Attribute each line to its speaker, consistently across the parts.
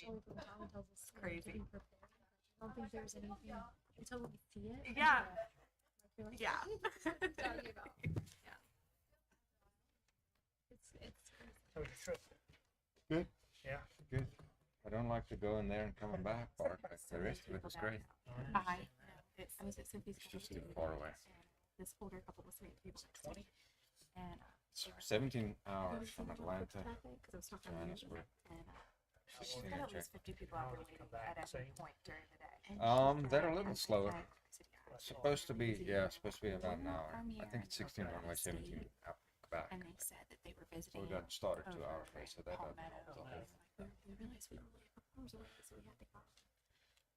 Speaker 1: Actually, the town tells us
Speaker 2: Crazy.
Speaker 1: to be prepared. I don't think there's anything until we see it.
Speaker 2: Yeah.
Speaker 1: Like, we're like,
Speaker 2: Yeah.
Speaker 1: "This is what it's talking about."
Speaker 2: Yeah.
Speaker 1: It's crazy.
Speaker 3: How was your trip?
Speaker 4: Good.
Speaker 3: Yeah.
Speaker 4: Good. I don't like to go in there and coming back part, but the rest of it was great.
Speaker 2: I was at Sophie's.
Speaker 4: It's just too far away.
Speaker 2: This older couple was sitting at the table next to me, and
Speaker 4: It's 17 hours from Atlanta
Speaker 2: because I was talking to her,
Speaker 4: Johannesburg.
Speaker 2: and she
Speaker 4: Just
Speaker 2: said
Speaker 4: gonna
Speaker 2: at least 50 people out there waiting at every point during the day. And
Speaker 4: They're a little slower.
Speaker 2: I said, yeah.
Speaker 4: It's supposed to be about an hour. I think it's 16 one way, 17 out back.
Speaker 2: And they said that they were visiting.
Speaker 4: We got started 2
Speaker 2: over
Speaker 4: hours late, so that doesn't
Speaker 2: Palmetto,
Speaker 4: help.
Speaker 2: and we realized we were really a couple hours away, so we had to go.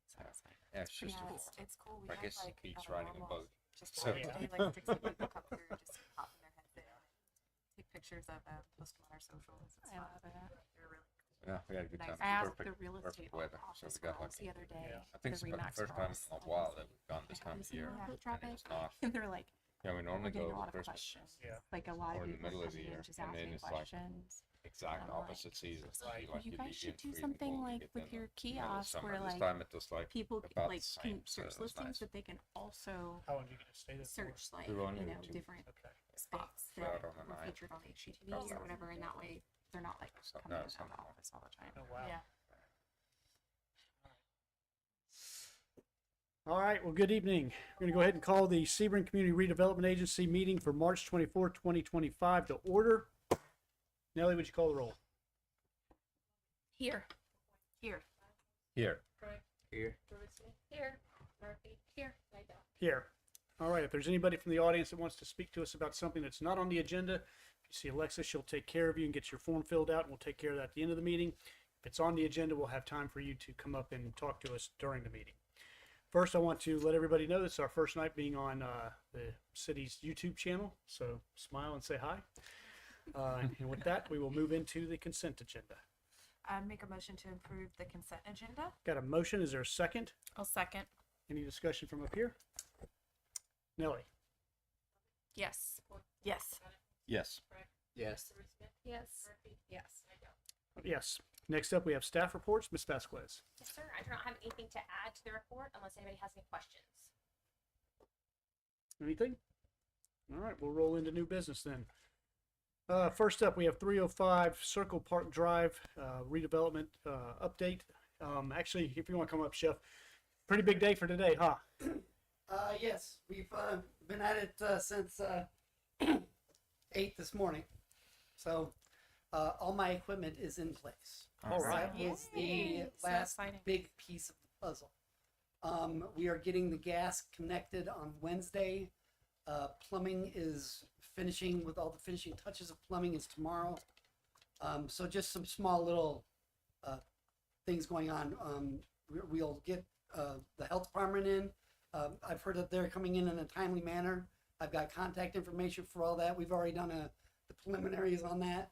Speaker 2: So I was like,
Speaker 4: Yeah, it's just
Speaker 2: yeah,
Speaker 4: too far.
Speaker 2: it's cool. We
Speaker 4: I
Speaker 2: have,
Speaker 4: guess
Speaker 2: like,
Speaker 4: beats
Speaker 2: a
Speaker 4: riding a
Speaker 2: normal-
Speaker 4: boat.
Speaker 2: Just
Speaker 4: So-
Speaker 2: like, like 60 people come through, just popping their heads in, and take pictures of them, post them on our socials. It's
Speaker 1: I
Speaker 2: fun.
Speaker 1: love that.
Speaker 2: They're really
Speaker 4: Yeah, we had a good time.
Speaker 2: nice. I asked
Speaker 4: Perfect,
Speaker 2: the real estate
Speaker 4: perfect weather, so
Speaker 2: office
Speaker 4: we got
Speaker 2: girls
Speaker 4: lucky.
Speaker 2: the other day.
Speaker 3: Yeah.
Speaker 4: I think it's
Speaker 2: the
Speaker 4: about the
Speaker 2: Remax
Speaker 4: first time
Speaker 2: girls,
Speaker 4: in a while that we've gone this time of year,
Speaker 2: Yeah.
Speaker 4: and it's not.
Speaker 2: And they're like,
Speaker 4: Yeah, we
Speaker 2: we're
Speaker 4: normally
Speaker 2: getting
Speaker 4: go
Speaker 2: a lot
Speaker 4: over
Speaker 2: of
Speaker 4: Christmas.
Speaker 2: questions.
Speaker 3: Yeah.
Speaker 2: Like a lot
Speaker 4: Or
Speaker 2: of
Speaker 4: in the
Speaker 2: people
Speaker 4: middle of the
Speaker 2: coming in
Speaker 4: year,
Speaker 2: just
Speaker 4: and then
Speaker 2: asking
Speaker 4: it's like
Speaker 2: questions.
Speaker 4: Exact
Speaker 2: I'm
Speaker 4: opposite
Speaker 2: like,
Speaker 4: seasons.
Speaker 3: Right.
Speaker 4: Like
Speaker 2: you
Speaker 4: you'd
Speaker 2: guys
Speaker 4: be
Speaker 2: should
Speaker 4: in
Speaker 2: do
Speaker 4: freezing
Speaker 2: something
Speaker 4: cold, you
Speaker 2: like
Speaker 4: get
Speaker 2: with
Speaker 4: in the
Speaker 2: your
Speaker 4: middle of
Speaker 2: kiosk
Speaker 4: summer.
Speaker 2: where
Speaker 4: This
Speaker 2: like
Speaker 4: time it was like
Speaker 2: people
Speaker 4: about
Speaker 2: like
Speaker 4: the same,
Speaker 2: can
Speaker 4: so
Speaker 2: search
Speaker 4: it was
Speaker 2: listings,
Speaker 4: nice.
Speaker 2: but they can also
Speaker 3: How long did you get to stay there for?
Speaker 2: search like
Speaker 4: We were only
Speaker 2: you
Speaker 4: there
Speaker 2: know
Speaker 4: 2
Speaker 2: different
Speaker 3: Okay.
Speaker 2: spots
Speaker 4: Flew out
Speaker 2: that
Speaker 4: on the
Speaker 2: were
Speaker 4: night.
Speaker 2: featured on HGTV
Speaker 4: Oh,
Speaker 2: or whatever, and that way they're not like
Speaker 4: So-
Speaker 2: coming
Speaker 4: no,
Speaker 2: in
Speaker 4: it's
Speaker 2: and out of the
Speaker 4: not.
Speaker 2: office all the time.
Speaker 3: Oh, wow.
Speaker 2: Yeah.
Speaker 5: All right, well, good evening. We're going to go ahead and call the Sebring Community Redevelopment Agency meeting for March 24, 2025 to order. Nellie, would you call the roll?
Speaker 2: Here. Here.
Speaker 4: Here.
Speaker 2: Here. Here.
Speaker 5: Here. All right, if there's anybody from the audience that wants to speak to us about something that's not on the agenda, if you see Alexis, she'll take care of you and get your form filled out, and we'll take care of that at the end of the meeting. If it's on the agenda, we'll have time for you to come up and talk to us during the meeting. First, I want to let everybody know this is our first night being on the city's YouTube channel, so smile and say hi. And with that, we will move into the consent agenda.
Speaker 2: Make a motion to approve the consent agenda.
Speaker 5: Got a motion, is there a second?
Speaker 2: I'll second.
Speaker 5: Any discussion from up here? Nellie?
Speaker 2: Yes. Yes.
Speaker 4: Yes.
Speaker 1: Yes.
Speaker 2: Yes.
Speaker 5: Yes. Next up, we have staff reports. Ms. Vasquez.
Speaker 6: Yes, sir. I do not have anything to add to the report unless anybody has any questions.
Speaker 5: Anything? All right, we'll roll into new business then. First up, we have 305 Circle Park Drive redevelopment update. Actually, if you want to come up, Chef, pretty big day for today, huh?
Speaker 7: Yes, we've been at it since 8 this morning. So all my equipment is in place.
Speaker 5: All right.
Speaker 7: That was the
Speaker 2: Yay. So
Speaker 7: last
Speaker 2: exciting.
Speaker 7: big piece of the puzzle. We are getting the gas connected on Wednesday. Plumbing is finishing with all the finishing touches of plumbing is tomorrow. So just some small little things going on. We'll get the health department in. I've heard that they're coming in a timely manner. I've got contact information for all that. We've already done the preliminaries on that.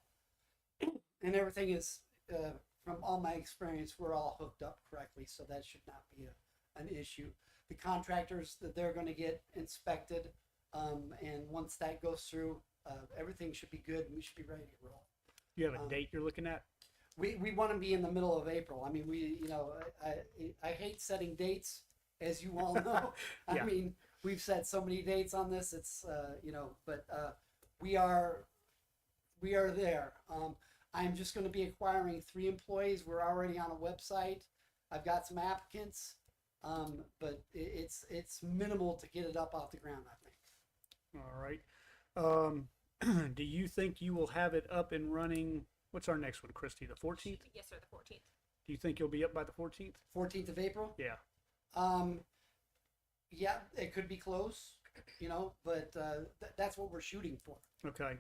Speaker 7: And everything is, from all my experience, we're all hooked up correctly, so that should not be an issue. The contractors, that they're going to get inspected, and once that goes through, everything should be good, and we should be ready to roll.
Speaker 5: You have a date you're looking at?
Speaker 7: We want to be in the middle of April. I mean, I hate setting dates, as you all know.
Speaker 5: Yeah.
Speaker 7: I mean, we've set so many dates on this. It's but we are there. I'm just going to be acquiring 3 employees. We're already on a website. I've got some applicants, but it's minimal to get it up off the ground, I think.
Speaker 5: All right. Do you think you will have it up and running? What's our next one, Christy? The 14th?
Speaker 6: Yes, sir. The 14th.
Speaker 5: Do you think you'll be up by the 14th?
Speaker 7: 14th of April?
Speaker 5: Yeah.
Speaker 7: Yeah, it could be close, but that's what we're shooting for.
Speaker 5: Okay.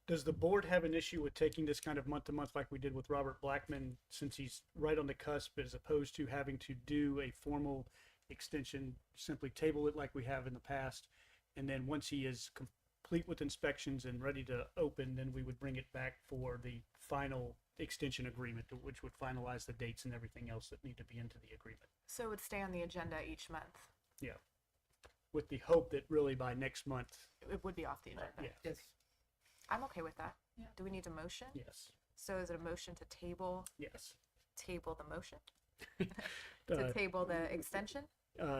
Speaker 5: Does the board have an issue with taking this kind of month to month like we did with Robert Blackman, since he's right on the cusp, as opposed to having to do a formal extension, simply table it like we have in the past, and then once he is complete with inspections and ready to open, then we would bring it back for the final extension agreement, which would finalize the dates and everything else that need to be into the agreement.
Speaker 2: So it would stay on the agenda each month.
Speaker 5: Yeah. With the hope that really by next month,
Speaker 2: It would be off the agenda.
Speaker 5: yeah,
Speaker 7: Yes.
Speaker 2: I'm okay with that. Yeah. Do we need a motion?
Speaker 5: yes.
Speaker 2: So is it a motion to table
Speaker 5: Yes.
Speaker 2: the motion?
Speaker 5: Uh,
Speaker 2: To table the extension?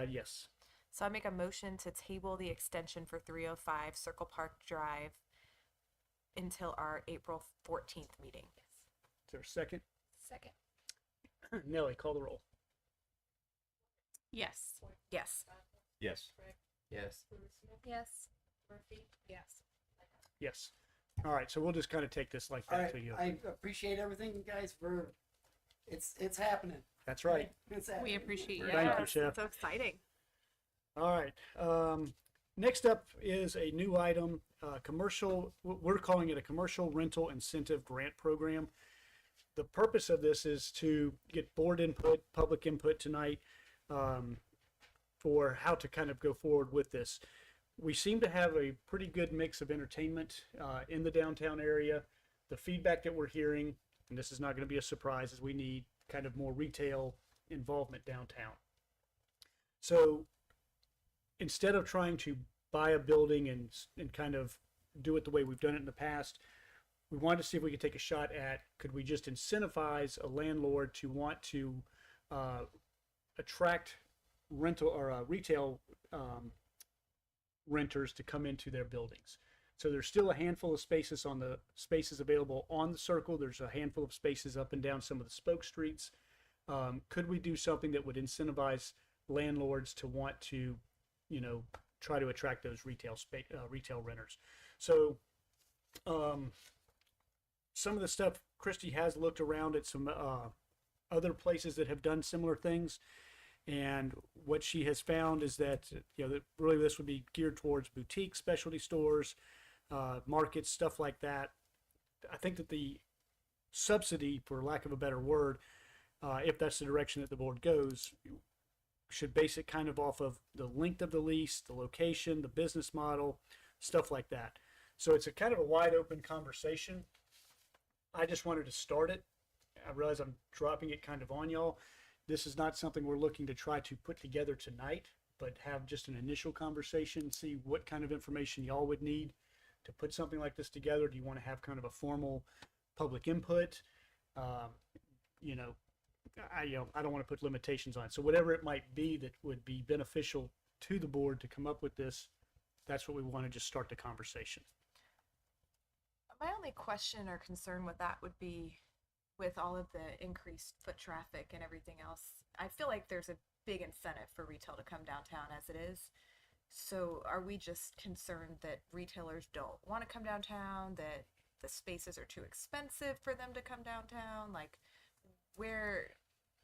Speaker 5: yes.
Speaker 2: So I make a motion to table the extension for 305 Circle Park Drive until our April 14th meeting.
Speaker 5: Is there a second?
Speaker 1: Second.
Speaker 5: Nelly, call the roll.
Speaker 2: Yes. Yes.
Speaker 4: Yes.
Speaker 3: Yes.
Speaker 1: Yes.
Speaker 6: Yes.
Speaker 5: Yes. All right, so we'll just kind of take this like
Speaker 7: All
Speaker 5: that
Speaker 7: right,
Speaker 5: to you.
Speaker 7: I appreciate everything, guys, for, it's happening.
Speaker 5: That's right.
Speaker 7: It's happening.
Speaker 6: We appreciate you.
Speaker 5: Thank you, Chef.
Speaker 2: So exciting.
Speaker 5: All right. Next up is a new item, commercial, we're calling it a commercial rental incentive grant program. The purpose of this is to get board input, public input tonight, for how to kind of go forward with this. We seem to have a pretty good mix of entertainment in the downtown area. The feedback that we're hearing, and this is not going to be a surprise, is we need kind of more retail involvement downtown. So instead of trying to buy a building and kind of do it the way we've done it in the past, we wanted to see if we could take a shot at, could we just incentivize a landlord to want to attract rental or retail renters to come into their buildings. So there's still a handful of spaces available on the circle. There's a handful of spaces up and down some of the spoke streets. Could we do something that would incentivize landlords to want to, try to attract those retail renters? So some of the stuff Christy has looked around at some other places that have done similar things. And what she has found is that, that really this would be geared towards boutique specialty stores, markets, stuff like that. I think that the subsidy, for lack of a better word, if that's the direction that the board goes, should base it kind of off of the length of the lease, the location, the business model, stuff like that. So it's a kind of a wide open conversation. I just wanted to start it. I realize I'm dropping it kind of on y'all. This is not something we're looking to try to put together tonight, but have just an initial conversation, see what kind of information y'all would need to put something like this together. Do you want to have kind of a formal public input? I don't want to put limitations on it. So whatever it might be that would be beneficial to the board to come up with this, that's what we want to just start the conversation.
Speaker 2: My only question or concern with that would be, with all of the increased foot traffic and everything else, I feel like there's a big incentive for retail to come downtown as it is. So are we just concerned that retailers don't want to come downtown, that the spaces are too expensive for them to come downtown? Like,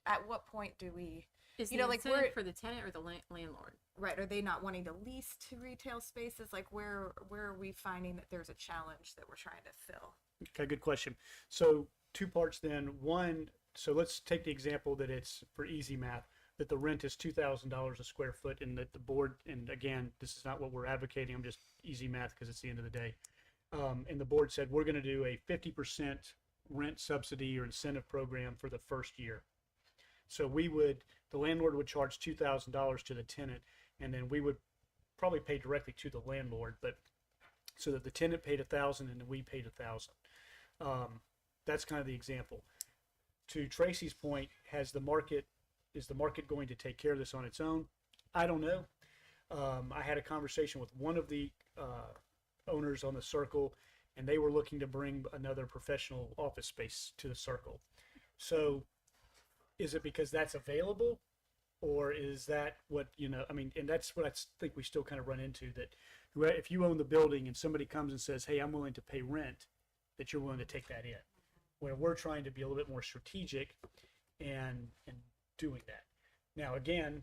Speaker 2: at what point do we,
Speaker 6: Is
Speaker 2: You
Speaker 6: the
Speaker 2: know, like,
Speaker 6: incentive
Speaker 2: we're-
Speaker 6: for the tenant or the landlord?
Speaker 2: right, are they not wanting to lease to retail spaces? Like, where are we finding that there's a challenge that we're trying to fill?
Speaker 5: Okay, good question. So 2 parts then. One, so let's take the example that it's, for easy math, that the rent is $2,000 a square foot, and that the board, and again, this is not what we're advocating, I'm just easy math because it's the end of the day. And the board said, we're going to do a 50% rent subsidy or incentive program for the first year. So the landlord would charge $2,000 to the tenant, and then we would probably pay directly to the landlord, but so that the tenant paid $1,000 and then we paid $1,000. That's kind of the example. To Tracy's point, is the market going to take care of this on its own? I don't know. I had a conversation with one of the owners on the circle, and they were looking to bring another professional office space to the circle. So is it because that's available, or is that what, and that's what I think we still kind of run into, that if you own the building and somebody comes and says, hey, I'm willing to pay rent, that you're willing to take that in. Where we're trying to be a little bit more strategic and doing that. Now, again,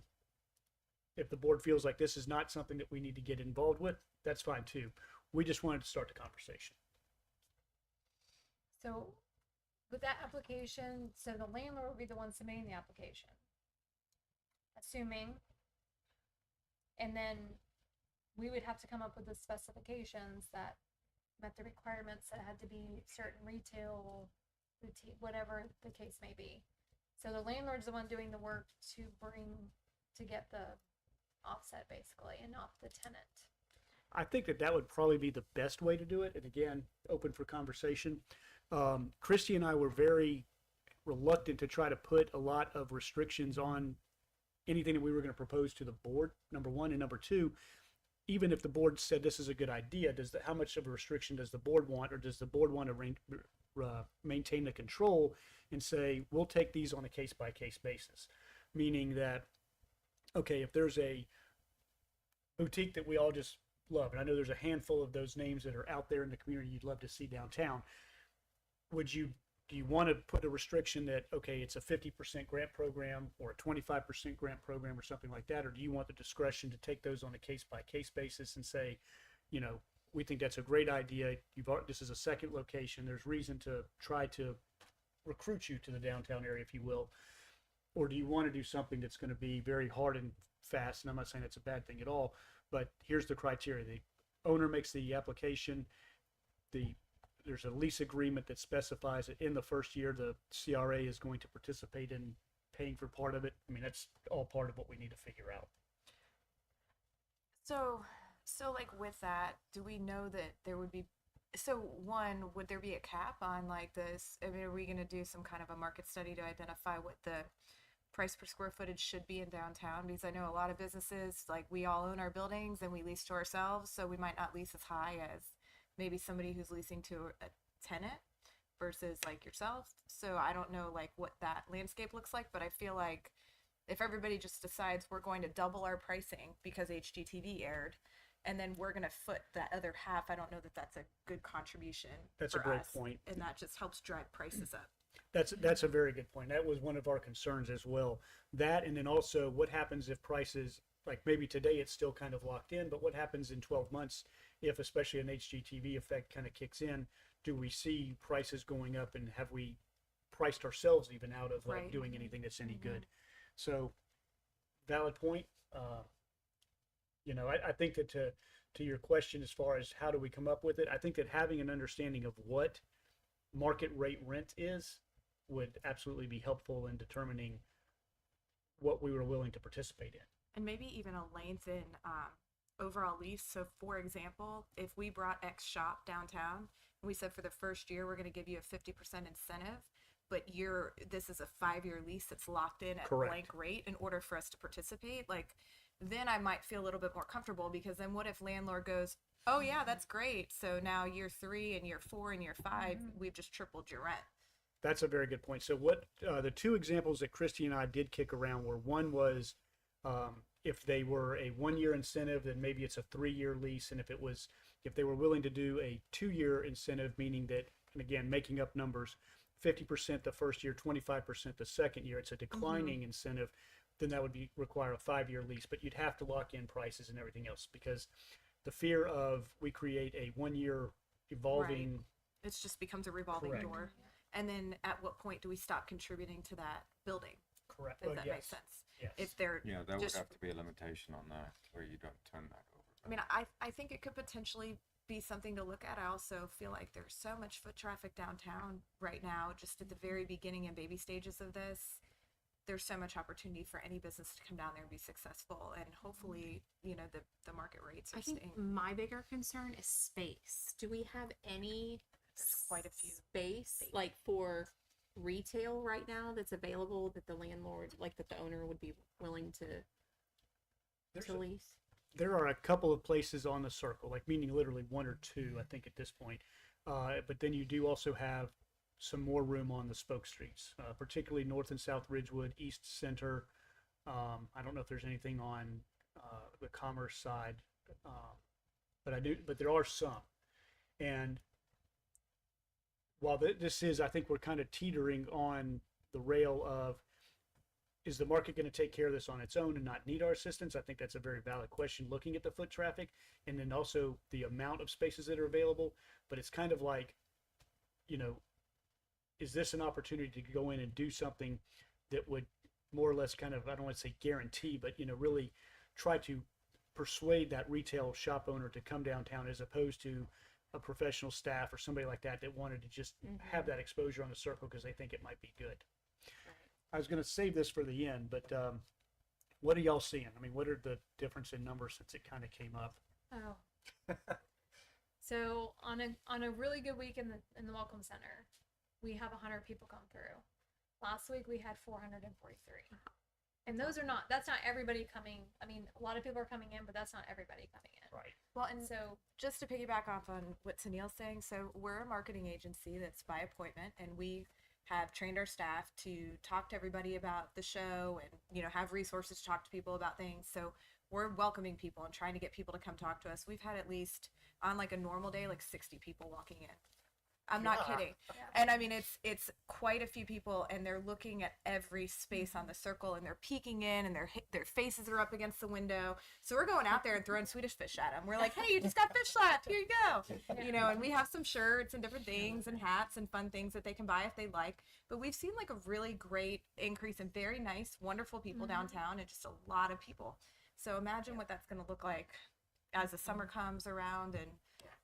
Speaker 5: if the board feels like this is not something that we need to get involved with, that's fine too. We just wanted to start the conversation.
Speaker 1: So with that application, so the landlord will be the one submitting the application. Assuming. And then we would have to come up with the specifications that met the requirements, that had to be certain retail, boutique, whatever the case may be. So the landlord's the one doing the work to get the offset basically, and not the tenant.
Speaker 5: I think that would probably be the best way to do it. And again, open for conversation. Christy and I were very reluctant to try to put a lot of restrictions on anything that we were going to propose to the board, number one. And number two, even if the board said this is a good idea, how much of a restriction does the board want, or does the board want to maintain the control and say, we'll take these on a case by case basis? Meaning that, okay, if there's a boutique that we all just love, and I know there's a handful of those names that are out there in the community you'd love to see downtown, do you want to put a restriction that, okay, it's a 50% grant program or a 25% grant program or something like that? Or do you want the discretion to take those on a case by case basis and say, you know, we think that's a great idea. This is a second location. There's reason to try to recruit you to the downtown area, if you will. Or do you want to do something that's going to be very hard and fast? And I'm not saying that's a bad thing at all, but here's the criteria. The owner makes the application. There's a lease agreement that specifies that in the first year, the CRA is going to participate in paying for part of it. I mean, that's all part of what we need to figure out.
Speaker 2: So like with that, do we know that there would be, so one, would there be a cap on like this? I mean, are we going to do some kind of a market study to identify what the price per square footage should be in downtown? Because I know a lot of businesses, like we all own our buildings and we lease to ourselves, so we might not lease as high as maybe somebody who's leasing to a tenant versus like yourself. So I don't know like what that landscape looks like, but I feel like if everybody just decides we're going to double our pricing because HGTV aired, and then we're going to foot that other half, I don't know that that's a good contribution.
Speaker 5: That's
Speaker 2: for
Speaker 5: a great
Speaker 2: us,
Speaker 5: point.
Speaker 2: and that just helps drive prices up.
Speaker 5: That's a very good point. That was one of our concerns as well. That, and then also what happens if prices, like maybe today it's still kind of locked in, but what happens in 12 months if especially an HGTV effect kind of kicks in? Do we see prices going up, and have we priced ourselves even out of
Speaker 2: Right.
Speaker 5: doing anything that's any good? So valid point. You know, I think that to your question as far as how do we come up with it, I think that having an understanding of what market rate rent is would absolutely be helpful in determining what we were willing to participate in.
Speaker 2: And maybe even a length in overall lease. So for example, if we brought X shop downtown and we said for the first year we're going to give you a 50% incentive, but this is a 5-year lease that's locked in at
Speaker 5: Correct.
Speaker 2: blank rate in order for us to participate, like then I might feel a little bit more comfortable, because then what if landlord goes, oh yeah, that's great, so now year 3 and year 4 and year 5 we've just tripled your rent.
Speaker 5: That's a very good point. So what the two examples that Christy and I did kick around were, one was if they were a 1-year incentive, then maybe it's a 3-year lease. And if they were willing to do a 2-year incentive, meaning that, and again, making up numbers, 50% the first year, 25% the second year, it's a declining incentive, then that would require a 5-year lease. But you'd have to lock in prices and everything else, because the fear of we create a 1-year evolving.
Speaker 2: It just becomes a revolving
Speaker 5: Correct.
Speaker 2: door. And then at what point do we stop contributing to that building?
Speaker 5: Correct.
Speaker 2: If
Speaker 5: Well,
Speaker 2: that
Speaker 5: yes.
Speaker 2: makes sense.
Speaker 5: Yes.
Speaker 2: If they're
Speaker 4: Yeah, there would
Speaker 2: just,
Speaker 4: have to be a limitation on that where you don't turn that over.
Speaker 2: I mean, I think it could potentially be something to look at. I also feel like there's so much foot traffic downtown right now, just at the very beginning and baby stages of this. There's so much opportunity for any business to come down there and be successful, and hopefully, you know, the market rates are
Speaker 3: I think
Speaker 2: staying.
Speaker 3: my bigger concern is space. Do we have any
Speaker 2: There's quite a few.
Speaker 3: space like for retail right now that's available that the landlord, like that the owner would be willing to lease?
Speaker 5: There are a couple of places on the circle, like meaning literally 1 or 2, I think, at this point. But then you do also have some more room on the spoke streets, particularly North and South Ridgewood, East Center. I don't know if there's anything on the Commerce side, but there are some. And while this is, I think we're kind of teetering on the rail of, is the market going to take care of this on its own and not need our assistance? I think that's a very valid question, looking at the foot traffic and then also the amount of spaces that are available. But it's kind of like, you know, is this an opportunity to go in and do something that would more or less kind of, I don't want to say guarantee, but, you know, really try to persuade that retail shop owner to come downtown, as opposed to a professional staff or somebody like that wanted to just have that exposure on the circle because they think it might be good. I was going to save this for the end, but what are y'all seeing? I mean, what are the difference in numbers since it kind of came up?
Speaker 1: Oh, So on a really good week in the Welcome Center, we have 100 people come through. Last week we had 443. And that's not everybody coming. I mean, a lot of people are coming in, but that's not everybody coming in.
Speaker 5: Right.
Speaker 2: Well, and
Speaker 1: So
Speaker 2: just to piggyback off on what Sunil's saying, so we're a marketing agency that's by appointment, and we have trained our staff to talk to everybody about the show and, you know, have resources to talk to people about things. So we're welcoming people and trying to get people to come talk to us. We've had at least on like a normal day, like 60 people walking in. I'm not
Speaker 5: Yeah.
Speaker 2: kidding.
Speaker 1: Yeah.
Speaker 2: And I mean, it's quite a few people, and they're looking at every space on the circle, and they're peeking in, and their faces are up against the window. So we're going out there and throwing Swedish fish at them. We're like, hey, you just got fish slapped. Here you go. You know, and we have some shirts and different things and hats and fun things that they can buy if they like. But we've seen like a really great increase in very nice, wonderful people downtown, and just a lot of people. So imagine what that's going to look like as the summer comes around and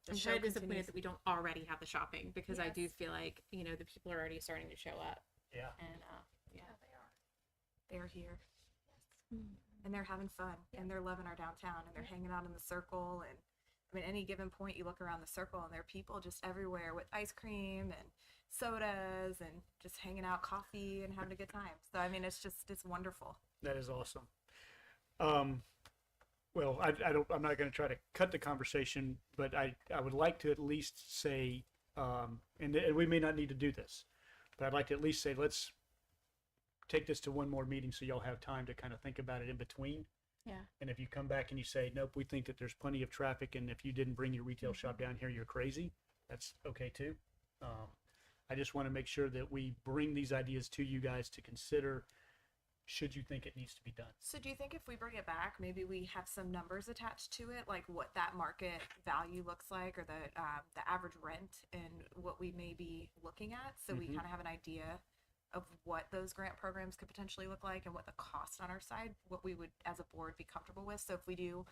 Speaker 2: the
Speaker 3: I'm
Speaker 2: show
Speaker 3: kind of disappointed
Speaker 2: continues.
Speaker 3: that we don't already have the shopping, because I do
Speaker 1: Yes.
Speaker 3: feel like, you know, the people are already starting to show up.
Speaker 5: Yeah.
Speaker 3: And
Speaker 1: yeah, they are.
Speaker 2: They're here. And they're having fun, and they're loving our downtown, and they're hanging out in the circle. And I mean, any given point, you look around the circle, and there are people just everywhere with ice cream and sodas and just hanging out, coffee, and having a good time. So I mean, it's wonderful.
Speaker 5: That is awesome. Well, I'm not going to try to cut the conversation, but I would like to at least say, and we may not need to do this, but I'd like to at least say, let's take this to one more meeting so y'all have time to kind of think about it in between.
Speaker 3: Yeah.
Speaker 5: And if you come back and you say, nope, we think that there's plenty of traffic, and if you didn't bring your retail shop down here, you're crazy, that's okay too. I just want to make sure that we bring these ideas to you guys to consider, should you think it needs to be done.
Speaker 2: So do you think if we bring it back, maybe we have some numbers attached to it, like what that market value looks like, or the average rent, and what we may be looking at, so we kind of have an idea of what those grant programs could potentially look like and what the cost on our side, what we would as a board be comfortable with. So if we do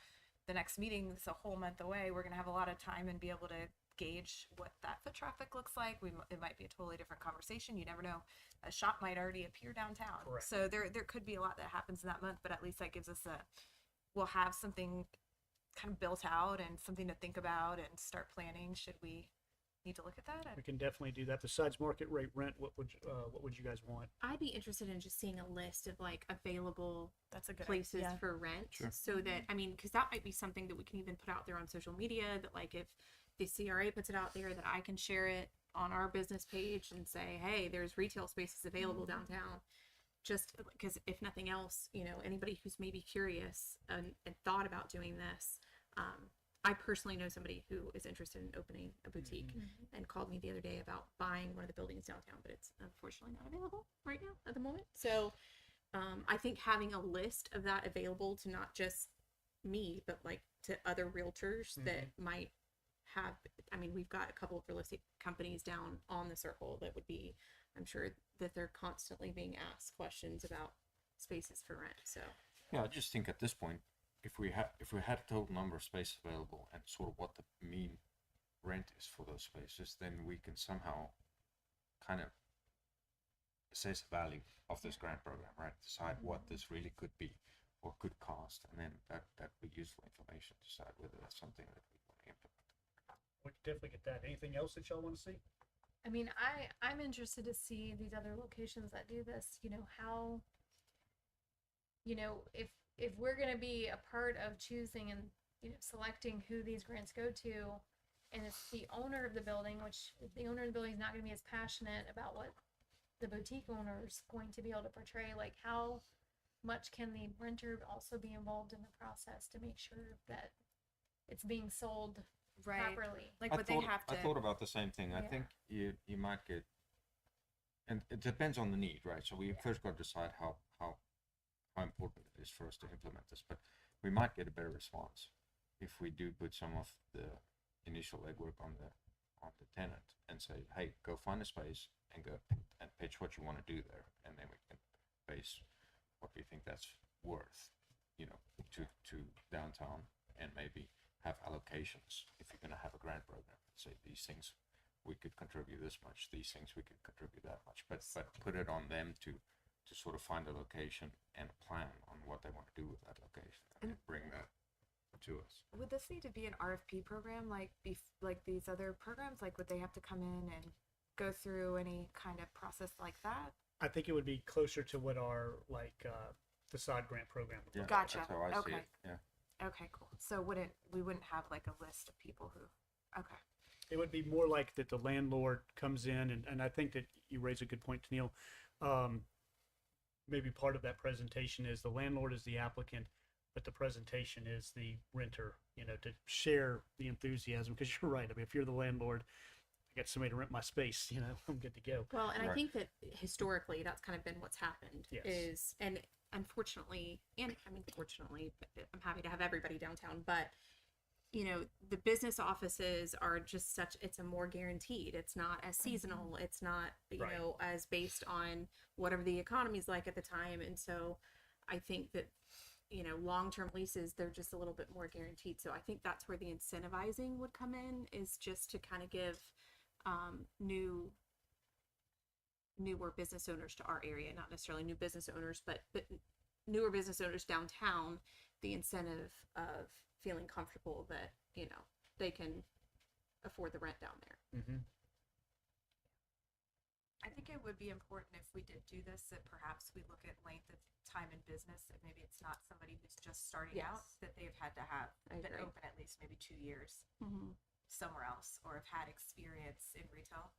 Speaker 2: the next meeting, it's a whole month away, we're going to have a lot of time and be able to gauge what that foot traffic looks like. It might be a totally different conversation. You never know. A shop might already appear downtown.
Speaker 5: Correct.
Speaker 2: So there could be a lot that happens in that month, but at least that gives us we'll have something kind of built out and something to think about and start planning. Should we need to look at that?
Speaker 5: We can definitely do that. Besides market rate rent, what would you guys want?
Speaker 3: I'd be interested in just seeing a list of like available
Speaker 2: That's a good
Speaker 3: places
Speaker 2: idea.
Speaker 3: for rent,
Speaker 4: Sure.
Speaker 3: so that, I mean, because that might be something that we can even put out there on social media, that like if the CRA puts it out there, that I can share it on our business page and say, hey, there's retail spaces available downtown. Just because if nothing else, you know, anybody who's maybe curious and thought about doing this, I personally know somebody who is interested in opening a boutique and called me the other day about buying one of the buildings downtown, but it's unfortunately not available right now at the moment. So I think having a list of that available to not just me, but like to other realtors that might have, I mean, we've got a couple of real estate companies down on the circle that would be, I'm sure that they're constantly being asked questions about spaces for rent. So
Speaker 4: Yeah, I just think at this point, if we had a total number of spaces available and sort of what the mean rent is for those spaces, then we can somehow kind of assess the value of this grant program, right? Decide what this really could be or could cost, and then that would be useful information to decide whether that's something that we want to implement.
Speaker 5: We can definitely get that. Anything else that y'all want to see?
Speaker 1: I mean, I'm interested to see these other locations that do this, you know, how, you know, if we're going to be a part of choosing and, you know, selecting who these grants go to, and it's the owner of the building, which the owner of the building is not going to be as passionate about what the boutique owner is going to be able to portray, like how much can the renter also be involved in the process to make sure that it's being sold properly?
Speaker 2: Like what they have to.
Speaker 4: I thought about the same thing. I
Speaker 1: Yeah.
Speaker 4: think you might get, and it depends on the need, right? So we first got to decide how important it is for us to implement this, but we might get a better response if we do put some of the initial legwork on the tenant and say, hey, go find a space and go and pitch what you want to do there, and then we can base what we think that's worth, you know, to downtown, and maybe have allocations if you're going to have a grant program. Say these things we could contribute this much, these things we could contribute that much, but put it on them to sort of find a location and plan on what they want to do with that location, and then bring that to us.
Speaker 2: Would this need to be an RFP program like like these other programs? Like, would they have to come in and go through any kind of process like that?
Speaker 5: I think it would be closer to what our facade grant program would
Speaker 4: Yeah,
Speaker 5: look
Speaker 2: Gotcha.
Speaker 4: that's how I see
Speaker 2: Okay.
Speaker 4: it. Yeah.
Speaker 2: Okay, cool. So we wouldn't have like a list of people who, okay.
Speaker 5: It would be more like that the landlord comes in, and I think that you raise a good point, Neil. Maybe part of that presentation is the landlord is the applicant, but the presentation is the renter, to share the enthusiasm. Because you're right. I mean, if you're the landlord, I got somebody to rent my space, I'm good to go.
Speaker 3: Well, and I
Speaker 4: Right.
Speaker 3: think that historically that's kind of been what's happened
Speaker 5: Yes.
Speaker 3: and unfortunately, and I mean, fortunately, but I'm happy to have everybody downtown, but the business offices are just it's a more guaranteed. It's not as seasonal. It's not,
Speaker 5: Right.
Speaker 3: as based on whatever the economy's like at the time. And so I think that, long-term leases, they're just a little bit more guaranteed. So I think that's where the incentivizing would come in, is just to kind of give newer business owners to our area, not necessarily new business owners, but newer business owners downtown, the incentive of feeling comfortable that they can afford the rent down there.
Speaker 5: Mm-hmm.
Speaker 2: I think it would be important if we did do this, that perhaps we look at length of time in business, that maybe it's not somebody who's just starting out,
Speaker 3: Yes.
Speaker 2: that they've had to have
Speaker 3: I
Speaker 2: been
Speaker 3: agree.
Speaker 2: open at least maybe 2 years
Speaker 3: Mm-hmm.
Speaker 2: somewhere else, or have had experience in retail.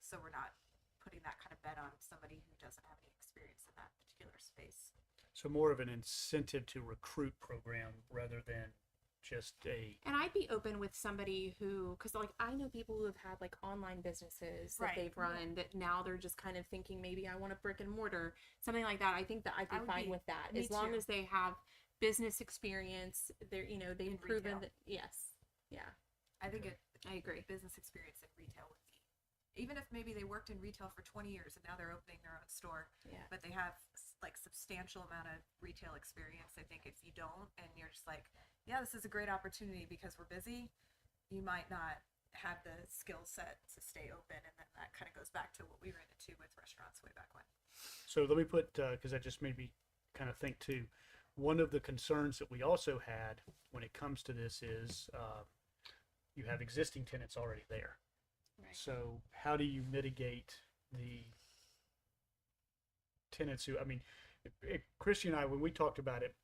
Speaker 2: So we're not putting that kind of bet on somebody who doesn't have any experience in that particular space.
Speaker 5: So more of an incentive to recruit program rather than just
Speaker 3: And I'd be open with somebody who, because I know people who have had online businesses that
Speaker 2: Right.
Speaker 3: they've run that now they're just kind of thinking maybe I want a brick and mortar, something like that. I think that I'd
Speaker 2: I
Speaker 3: be
Speaker 2: would
Speaker 3: fine
Speaker 2: be-
Speaker 3: with that,
Speaker 2: me
Speaker 3: as long
Speaker 2: too.
Speaker 3: as they have business experience. They're they've
Speaker 2: In
Speaker 3: proven
Speaker 2: retail.
Speaker 3: that. Yes, yeah,
Speaker 2: I think
Speaker 3: I agree.
Speaker 2: business experience in retail would be, even if maybe they worked in retail for 20 years and now they're opening their own store,
Speaker 3: Yeah.
Speaker 2: but they have substantial amount of retail experience. I think if you don't, and you're just like, yeah, this is a great opportunity because we're busy, you might not have the skill set to stay open. And then that kind of goes back to what we ran into with restaurants way back when.
Speaker 5: So let me put, because that just made me kind of think too. One of the concerns that we also had when it comes to this is you have existing tenants already there.
Speaker 3: Right.
Speaker 5: So how do you mitigate the tenants who, I mean, Christy and I, when we talked about it,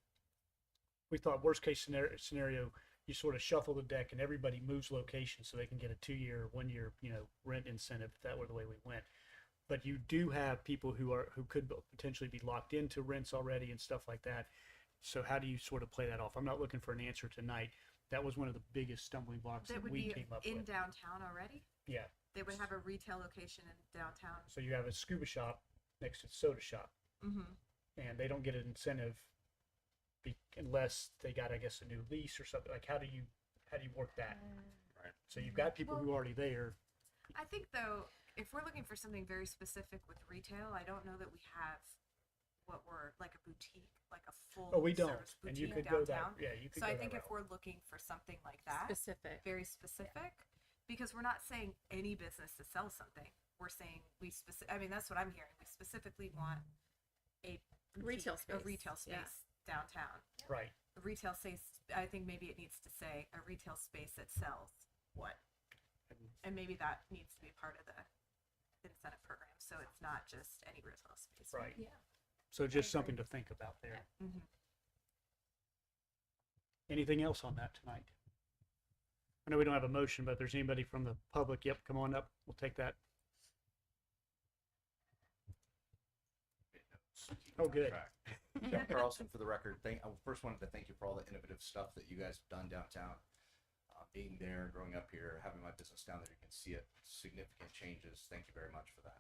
Speaker 5: we thought worst case scenario, you sort of shuffle the deck and everybody moves location so they can get a 2-year, 1-year, rent incentive if that were the way we went. But you do have people who could potentially be locked into rents already and stuff like that. So how do you sort of play that off? I'm not looking for an answer tonight. That was one of the biggest stumbling blocks
Speaker 2: That
Speaker 5: that
Speaker 2: would
Speaker 5: we
Speaker 2: be
Speaker 5: came up
Speaker 2: in
Speaker 5: with.
Speaker 2: downtown already.
Speaker 5: Yeah.
Speaker 2: They would have a retail location in downtown.
Speaker 5: So you have a scuba shop next to the soda shop,
Speaker 2: Mm-hmm.
Speaker 5: and they don't get an incentive unless they got, I guess, a new lease or something. Like, how do you work that?
Speaker 4: Right.
Speaker 5: So you've got people who are already there.
Speaker 2: I think though, if we're looking for something very specific with retail, I don't know that we have what we're like a boutique, like a full
Speaker 5: Oh, we don't.
Speaker 2: service
Speaker 5: And you
Speaker 2: boutique
Speaker 5: could go
Speaker 2: downtown.
Speaker 5: that. Yeah, you could
Speaker 2: So
Speaker 5: go
Speaker 2: I think
Speaker 5: that
Speaker 2: if
Speaker 5: route.
Speaker 2: we're looking for something like that,
Speaker 3: Specific.
Speaker 2: very specific, because we're not saying any business to sell something. We're saying I mean, that's what I'm hearing. We specifically want a
Speaker 3: Retail
Speaker 2: boutique, a
Speaker 3: space,
Speaker 2: retail
Speaker 3: yeah.
Speaker 2: space downtown.
Speaker 5: Right.
Speaker 2: A retail space. I think maybe it needs to say a retail space that sells what, and maybe that needs to be part of the incentive program. So it's not just any retail space.
Speaker 5: Right.
Speaker 3: Yeah.
Speaker 5: So just something to think about there.
Speaker 2: Mm-hmm.
Speaker 5: Anything else on that tonight? I know we don't have a motion, but if there's anybody from the public, yep, come on up. We'll take that. Oh, good.
Speaker 8: Jeff Carlson, for the record. I first wanted to thank you for all the innovative stuff that you guys have done downtown. Being there, growing up here, having my business down there, you can see it. Significant changes. Thank you very much for that.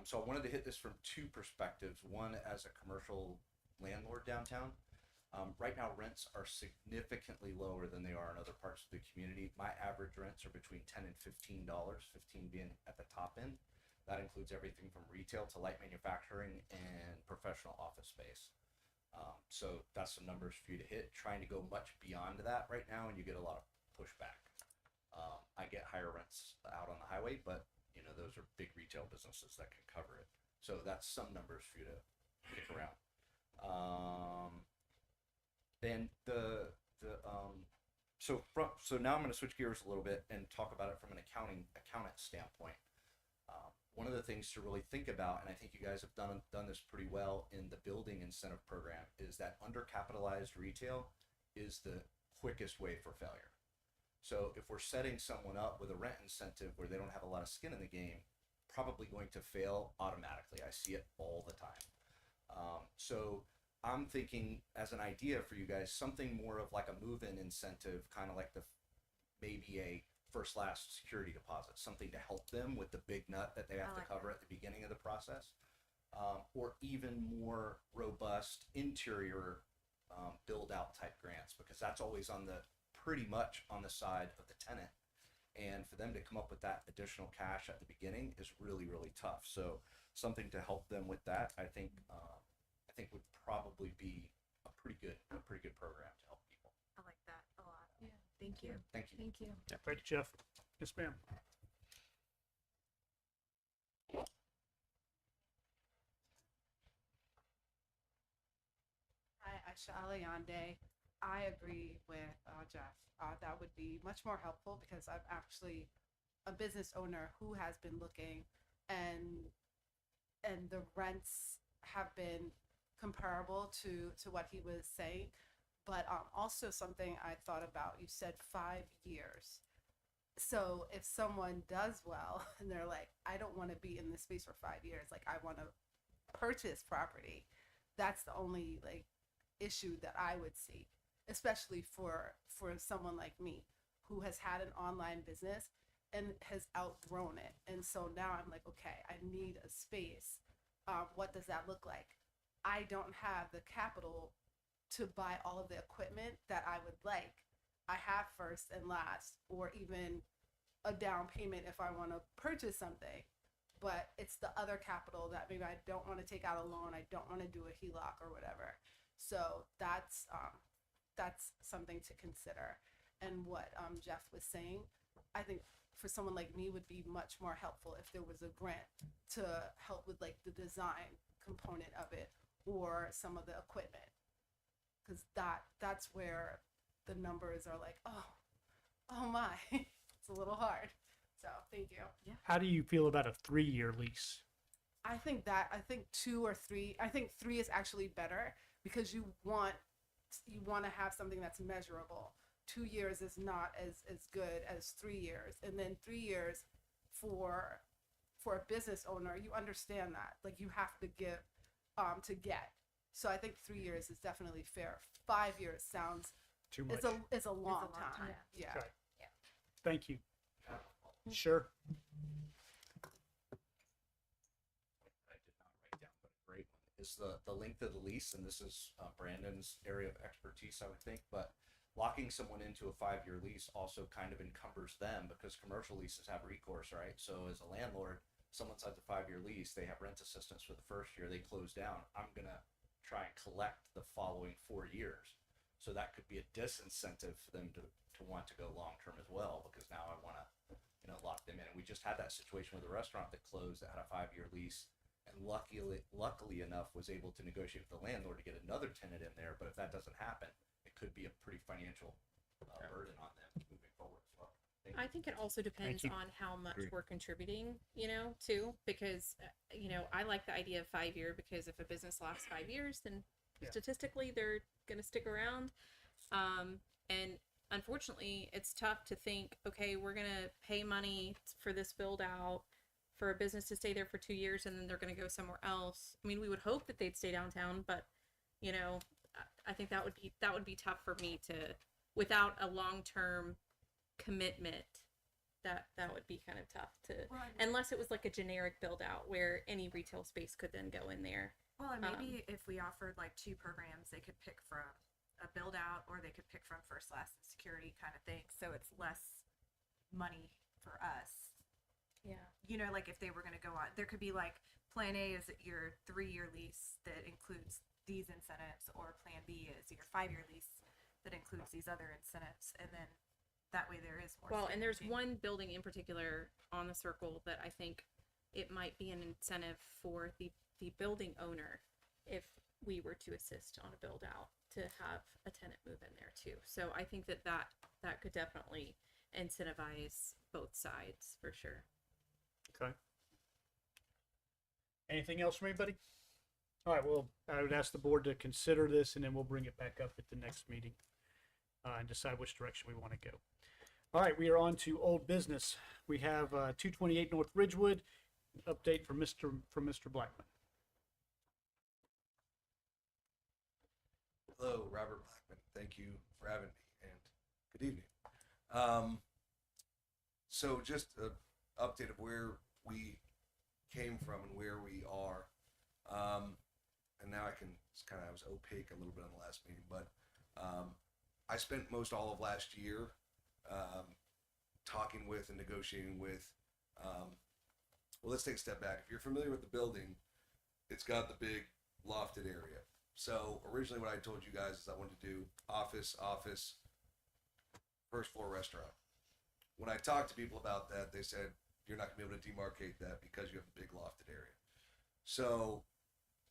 Speaker 8: So I wanted to hit this from two perspectives. One, as a commercial landlord downtown. Right now, rents are significantly lower than they are in other parts of the community. My average rents are between $10 and $15, 15 being at the top end. That includes everything from retail to light manufacturing and professional office space. So that's some numbers for you to hit. Trying to go much beyond that right now, and you get a lot of pushback. I get higher rents out on the highway, but those are big retail businesses that can cover it. So that's some numbers for you to kick around. Then the so now I'm going to switch gears a little bit and talk about it from an accountant standpoint. One of the things to really think about, and I think you guys have done this pretty well in the building incentive program, is that undercapitalized retail is the quickest way for failure. So if we're setting someone up with a rent incentive where they don't have a lot of skin in the game, probably going to fail automatically. I see it all the time. So I'm thinking, as an idea for you guys, something more of like a move-in incentive, kind of like maybe a first last security deposit, something to help them with the big nut that they have to cover at the beginning of the process, or even more robust interior build out type grants, because that's always pretty much on the side of the tenant. And for them to come up with that additional cash at the beginning is really, really tough. So something to help them with that, I think would probably be a pretty good program to help people.
Speaker 2: I like that a lot.
Speaker 1: Yeah.
Speaker 2: Thank you.
Speaker 8: Thank you.
Speaker 1: Thank you.
Speaker 5: Thank you, Jeff. Yes, ma'am.
Speaker 9: Hi, Aisha Alayande. I agree with Jeff. That would be much more helpful because I'm actually a business owner who has been looking, and the rents have been comparable to what he was saying. But also something I thought about, you said 5 years. So if someone does well and they're like, I don't want to be in this space for 5 years, like I want to purchase property, that's the only like issue that I would see, especially for someone like me who has had an online business and has outgrown it. And so now I'm like, okay, I need a space. What does that look like? I don't have the capital to buy all of the equipment that I would like. I have first and last, or even a down payment if I want to purchase something. But it's the other capital that maybe I don't want to take out a loan. I don't want to do a HELOC or whatever. So that's something to consider. And what Jeff was saying, I think for someone like me would be much more helpful if there was a grant to help with like the design component of it or some of the equipment, because that's where the numbers are like, oh my, it's a little hard. So thank you.
Speaker 2: Yeah.
Speaker 5: How do you feel about a 3-year lease?
Speaker 9: I think 2 or 3. I think 3 is actually better because you want to have something that's measurable. 2 years is not as good as 3 years, and then 3 years for a business owner, you understand that like you have to give to get. So I think 3 years is definitely fair. 5 years sounds
Speaker 5: Too much.
Speaker 9: it's a long time. Yeah.
Speaker 5: Okay. Thank you. Sure.
Speaker 8: I did not write down, but a great one is the length of the lease, and this is Brandon's area of expertise, I would think. But locking someone into a 5-year lease also kind of encumbers them, because commercial leases have recourse, right? So as a landlord, someone signs a 5-year lease, they have rent assistance for the first year, they close down. I'm gonna try and collect the following 4 years. So that could be a disincentive for them to want to go long term as well, because now I want to lock them in. And we just had that situation with a restaurant that closed that had a 5-year lease, and luckily enough was able to negotiate with the landlord to get another tenant in there. But if that doesn't happen, it could be a pretty financial burden on them moving forward as well.
Speaker 3: I think it also depends
Speaker 5: you.
Speaker 3: on how much
Speaker 4: Agree.
Speaker 3: we're contributing, too, because, I like the idea of 5-year, because if a business lasts 5 years, then
Speaker 5: Yeah.
Speaker 3: statistically they're going to stick around. And unfortunately, it's tough to think, okay, we're going to pay money for this build out for a business to stay there for 2 years and then they're going to go somewhere else. I mean, we would hope that they'd stay downtown, but, I think that would be tough for me to, without a long-term commitment, that would be kind of tough to, unless it was like a generic build out where any retail space could then go in there.
Speaker 2: Well, and maybe if we offered like 2 programs, they could pick from a build out, or they could pick from first, last, and security kind of thing. So it's less money for us.
Speaker 3: Yeah.
Speaker 2: Like if they were going to go on, there could be like plan A is your 3-year lease that includes these incentives, or plan B is your 5-year lease that includes these other incentives. And then that way there is more.
Speaker 3: Well, and there's
Speaker 2: certainty.
Speaker 3: one building in particular on the circle that I think it might be an incentive for the building owner if we were to assist on a build out. to have a tenant move in there too. So I think that could definitely incentivize both sides for sure.
Speaker 5: Okay. Anything else from anybody? All right, well, I would ask the board to consider this, and then we'll bring it back up at the next meeting and decide which direction we want to go. All right, we are on to old business. We have 228 North Ridgewood, update from Mr. Blackman.
Speaker 10: Hello, Robert Blackman. Thank you for having me, and good evening. So just an update of where we came from and where we are. And now I was opaque a little bit on the last meeting, but I spent most all of last year talking with and negotiating with, well, let's take a step back. If you're familiar with the building, it's got the big lofted area. So originally what I told you guys is I wanted to do office, first floor restaurant. When I talked to people about that, they said, you're not gonna be able to demarcate that because you have a big lofted area. So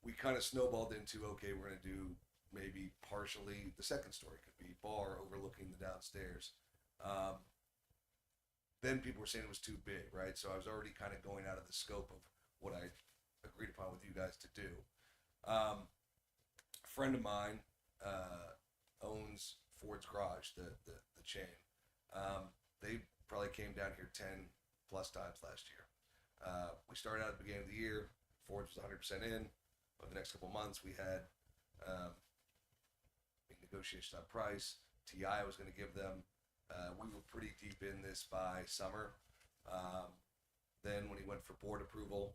Speaker 10: we kind of snowballed into, okay, we're gonna do maybe partially the second story, could be bar overlooking the downstairs. Then people were saying it was too big, right? So I was already kind of going out of the scope of what I agreed upon with you guys to do. A friend of mine owns Ford's Garage, the chain. They probably came down here 10 plus times last year. We started out at the beginning of the year. Ford's was 100% in. Over the next couple months, we had negotiation on price. TI was going to give them. We were pretty deep in this by summer. Then when he went for board approval,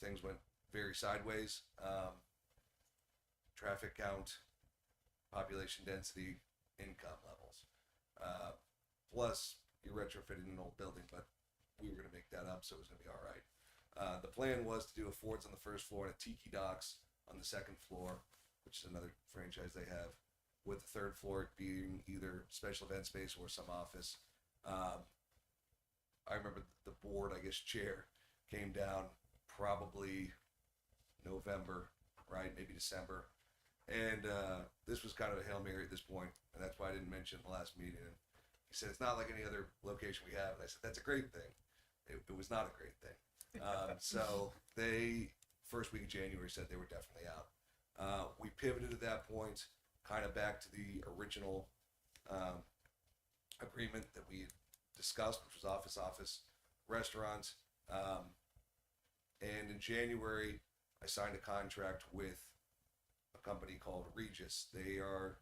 Speaker 10: things went very sideways. Traffic count, population density, income levels. Plus, you're retrofitting an old building, but we were going to make that up, so it was going to be all right. The plan was to do a Ford's on the first floor and a Tiki Docks on the second floor, which is another franchise they have, with the third floor being either special event space or some office. I remember the board, I guess, chair came down probably November, right? Maybe December. And this was kind of a Hail Mary at this point, and that's why I didn't mention the last meeting. And he said, it's not like any other location we have. And I said, that's a great thing. It was not a great thing. So they, first week of January, said they were definitely out. We pivoted at that point, kind of back to the original agreement that we had discussed, which was office, restaurant. And in January, I signed a contract with a company called Regis. They are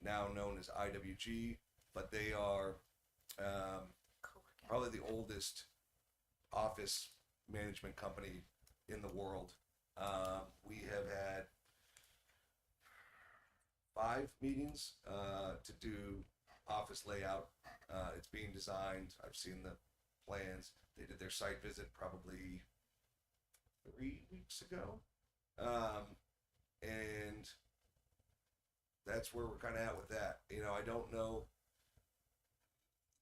Speaker 10: now known as IWG, but they are probably the oldest office management company in the world. We have had 5 meetings to do office layout. It's being designed. I've seen the plans. They did their site visit probably 3 weeks ago. And that's where we're kind of at with that. You know, I don't know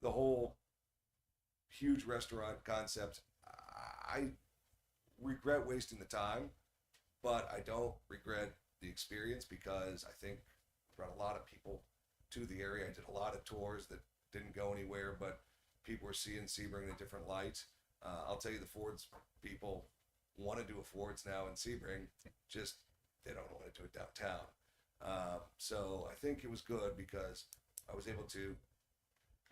Speaker 10: the whole huge restaurant concept. I regret wasting the time, but I don't regret the experience because I think I brought a lot of people to the area. I did a lot of tours that didn't go anywhere, but people were seeing Sebring in a different light. I'll tell you, the Ford's people want to do a Ford's now in Sebring, just they don't want to do it downtown. So I think it was good because I was able to,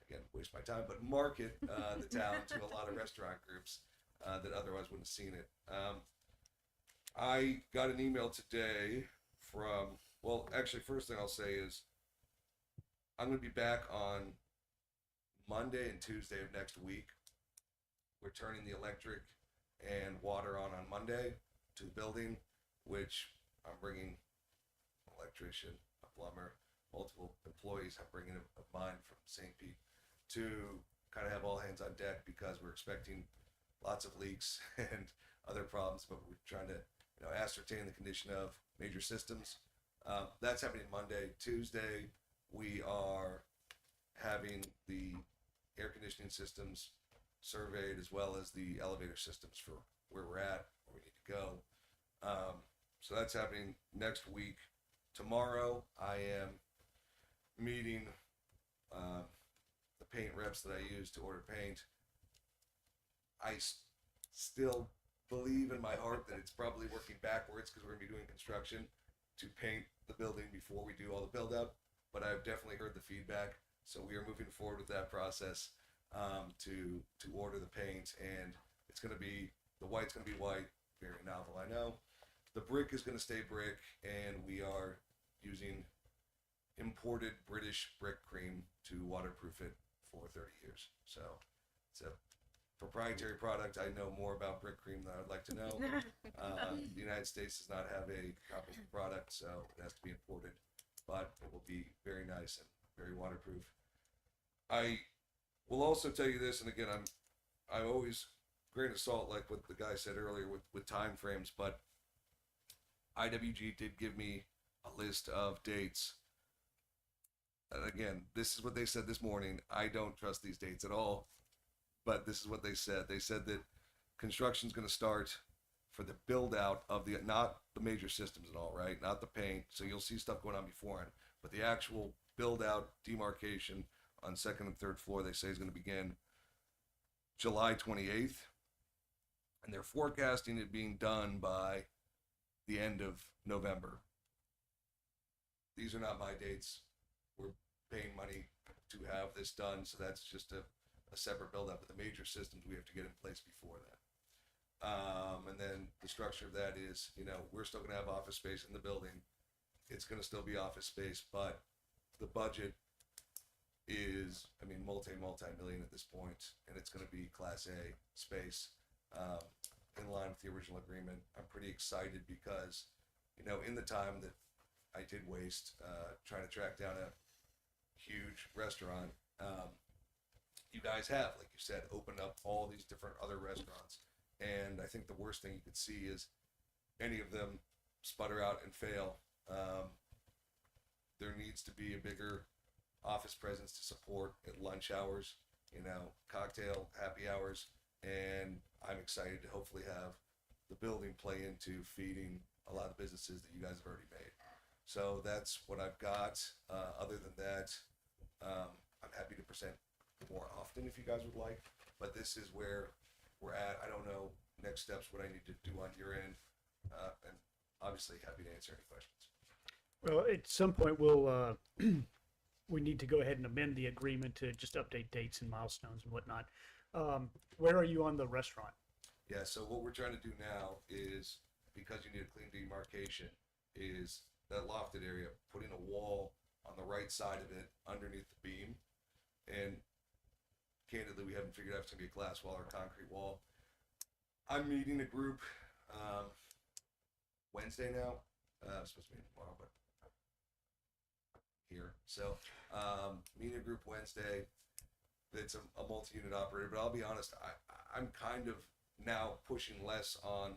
Speaker 10: again, waste my time, but market the town to a lot of restaurant groups that otherwise wouldn't have seen it. I got an email today from, well, actually, first thing I'll say is I'm going to be back on Monday and Tuesday of next week. We're turning the electric and water on Monday to the building, which I'm bringing an electrician, a plumber, multiple employees. I'm bringing of mine from St. Pete to kind of have all hands on deck because we're expecting lots of leaks and other problems, but we're trying to, ascertain the condition of major systems. That's happening Monday. Tuesday, we are having the air conditioning systems surveyed as well as the elevator systems for where we're at, where we need to go. So that's happening next week. tomorrow I am meeting the paint reps that I use to order paint. I still believe in my heart that it's probably working backwards because we're going to be doing construction to paint the building before we do all the build out. But I've definitely heard the feedback, so we are moving forward with that process to order the paint, and it's going to be the white's going to be white, very novel, I know. The brick is going to stay brick, and we are using imported British brick cream to waterproof it for 30 years. So it's a proprietary product. I know more about brick cream than I'd like to know. The United States does not have a comparable product, so it has to be imported, but it will be very nice and very waterproof. I will also tell you this, and again, I'm always grain of salt, like what the guy said earlier with time frames, but IWG did give me a list of dates. And again, this is what they said this morning. I don't trust these dates at all, but this is what they said. They said that construction's going to start for the build out of the, not the major systems and all, right? Not the paint. So you'll see stuff going on beforehand, but the actual build out demarcation on second and third floor, they say is going to begin July 28th. And they're forecasting it being done by the end of November. These are not my dates. We're paying money to have this done, so that's just a separate build-up. But the major systems we have to get in place before that. And then the structure of that is, you know, we're still going to have office space in the building. It's going to still be office space, but the budget is, I mean, multi-million at this point, and it's going to be Class A space. In line with the original agreement. I'm pretty excited because, you know, in the time that I did waste trying to track down a huge restaurant, you guys have, like you said, opened up all these different other restaurants. And I think the worst thing you could see is any of them sputter out and fail. There needs to be a bigger office presence to support at lunch hours, you know, cocktail, happy hours. And I'm excited to hopefully have the building play into feeding a lot of businesses that you guys have already made. So that's what I've got. Other than that, I'm happy to present more often if you guys would like, but this is where we're at. I don't know next steps, what I need to do on your end, and obviously happy to answer any questions.
Speaker 5: Well, at some point we'll, we need to go ahead and amend the agreement to just update dates and milestones and whatnot. Where are you on the restaurant?
Speaker 10: Yeah, so what we're trying to do now is, because you need a clean demarcation, is that lofted area, putting a wall on the right side of it underneath the beam. And candidly, we haven't figured out if it's going to be a glass wall or a concrete wall. I'm meeting a group Wednesday now. I'm supposed to be tomorrow, but here. So meeting a group Wednesday. It's a multi-unit operator, but I'll be honest, I'm kind of now pushing less on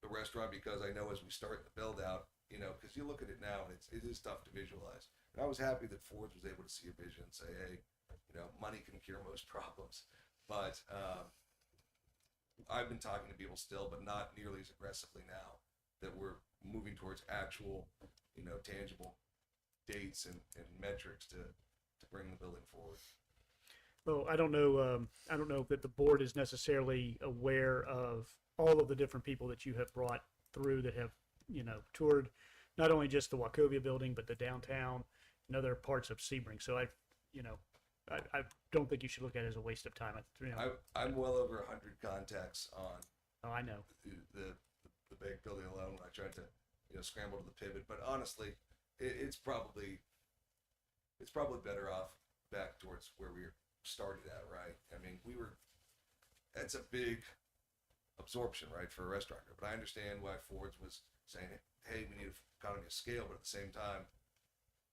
Speaker 10: the restaurant because I know as we start the build out, you know, because you look at it now and it is tough to visualize. And I was happy that Ford's was able to see a vision and say, hey, you know, money can cure most problems. But I've been talking to people still, but not nearly as aggressively now that we're moving towards actual, you know, tangible dates and metrics to bring the building forward.
Speaker 5: Well, I don't know that the board is necessarily aware of all of the different people that you have brought through that have, you know, toured not only just the Wachovia building, but the downtown and other parts of Sebring. So I don't think you should look at it as a waste of time.
Speaker 10: I'm well over 100 contacts on
Speaker 5: Oh, I know.
Speaker 10: the big building alone when I tried to, you know, scramble to the pivot. But honestly, it's probably better off back towards where we started at, right? I mean, it's a big absorption, right, for a restaurant group. But I understand why Ford's was saying, hey, we need economy of scale, but at the same time,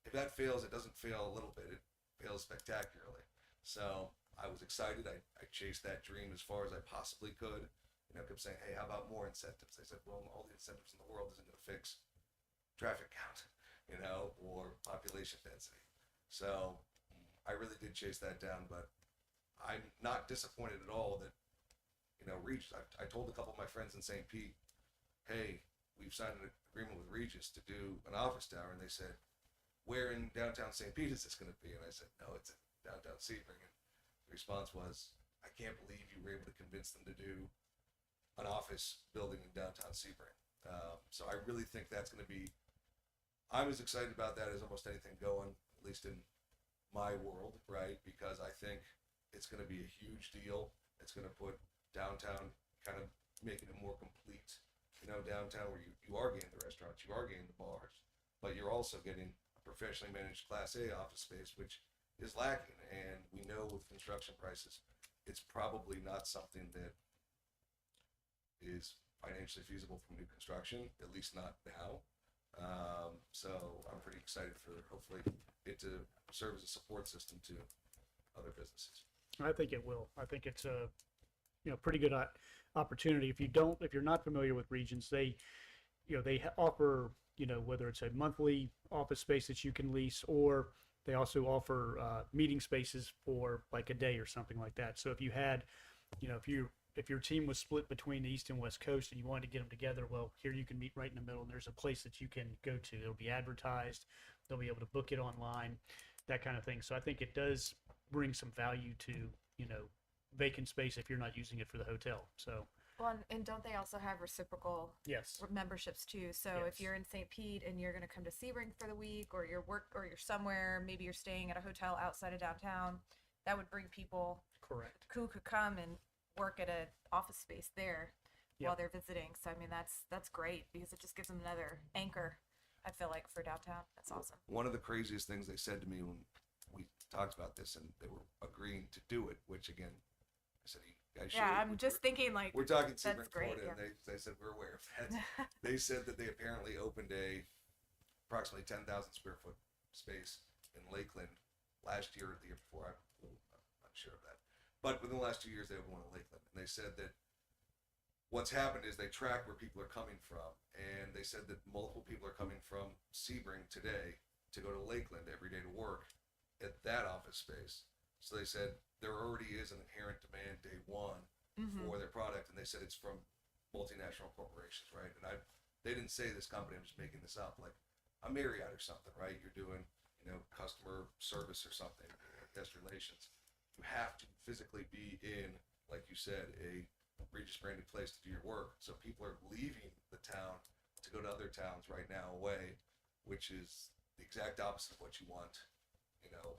Speaker 10: if that fails, it doesn't fail a little bit, it fails spectacularly. So I was excited. I chased that dream as far as I possibly could. You know, kept saying, hey, how about more incentives? They said, well, all the incentives in the world isn't going to fix traffic count, you know, or population density. So I really did chase that down, but I'm not disappointed at all that, you know, reached. I told a couple of my friends in St. Pete, hey, we've signed an agreement with Regis to do an office tower, and they said, where in downtown St. Pete is this going to be? And I said, no, it's in downtown Sebring. And the response was, I can't believe you were able to convince them to do an office building in downtown Sebring. So I really think that's going to be, I'm as excited about that as almost anything going, at least in my world, right? Because I think it's going to be a huge deal. It's going to put downtown, kind of making it more complete, downtown, where you are getting the restaurants, you are getting the bars, but you're also getting a professionally managed Class A office space, which is lacking. And we know with construction prices, it's probably not something that is financially feasible for new construction, at least not now. So I'm pretty excited for hopefully it to serve as a support system to other businesses.
Speaker 5: I think it will. I think it's a, pretty good opportunity. If you're not familiar with Regions, they offer, whether it's a monthly office space that you can lease, or they also offer meeting spaces for like a day or something like that. So if you had, if your team was split between the East and West Coast and you wanted to get them together, well, here you can meet right in the middle, and there's a place that you can go to. It'll be advertised. They'll be able to book it online, that kind of thing. So I think it does bring some value to, vacant space if you're not using it for the hotel. So
Speaker 2: Well, and don't they also have reciprocal
Speaker 5: yes,
Speaker 2: memberships too? So
Speaker 5: Yes.
Speaker 2: if you're in St. Pete and you're going to come to Sebring for the week, or you're somewhere, maybe you're staying at a hotel outside of downtown, that would bring people
Speaker 5: correct.
Speaker 2: who could come and work at an office space there
Speaker 5: Yep.
Speaker 2: while they're visiting. So I mean, that's great, because it just gives them another anchor, I feel like, for downtown. That's awesome.
Speaker 10: One of the craziest things they said to me when we talked about this, and they were agreeing to do it, which again, I said, you guys should.
Speaker 2: Yeah, I'm just thinking like
Speaker 10: We're talking
Speaker 2: that's
Speaker 10: Sebring,
Speaker 2: great.
Speaker 10: Florida, and they said we're aware of that. They said that they apparently opened a approximately 10,000 square foot space in Lakeland last year or the year before. I'm not sure of that. But within the last 2 years, they opened one in Lakeland. And they said that what's happened is they track where people are coming from. And they said that multiple people are coming from Sebring today to go to Lakeland every day to work at that office space. So they said there already is an inherent demand day one for their product. And they said it's from multinational corporations, right? And they didn't say this company, I'm just making this up, like a Marriott or something, right? You're doing, customer service or something, guest relations. You have to physically be in, like you said, a Regis branded place to do your work. So people are leaving the town to go to other towns right now away, which is the exact opposite of what you want,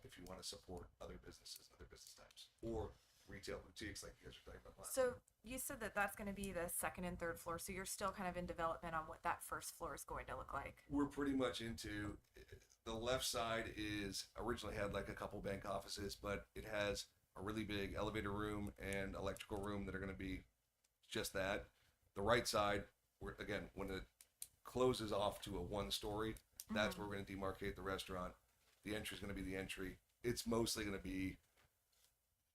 Speaker 10: if you want to support other businesses, other business types, or retail boutiques like you guys are talking about last.
Speaker 2: So you said that that's going to be the second and third floor. So you're still kind of in development on what that first floor is going to look like.
Speaker 10: We're pretty much into the left side is originally had like a couple bank offices, but it has a really big elevator room and electrical room that are going to be just that. The right side, again, when it closes off to a one story, that's where we're going to demarcate the restaurant. The entry is going to be the entry. It's mostly going to be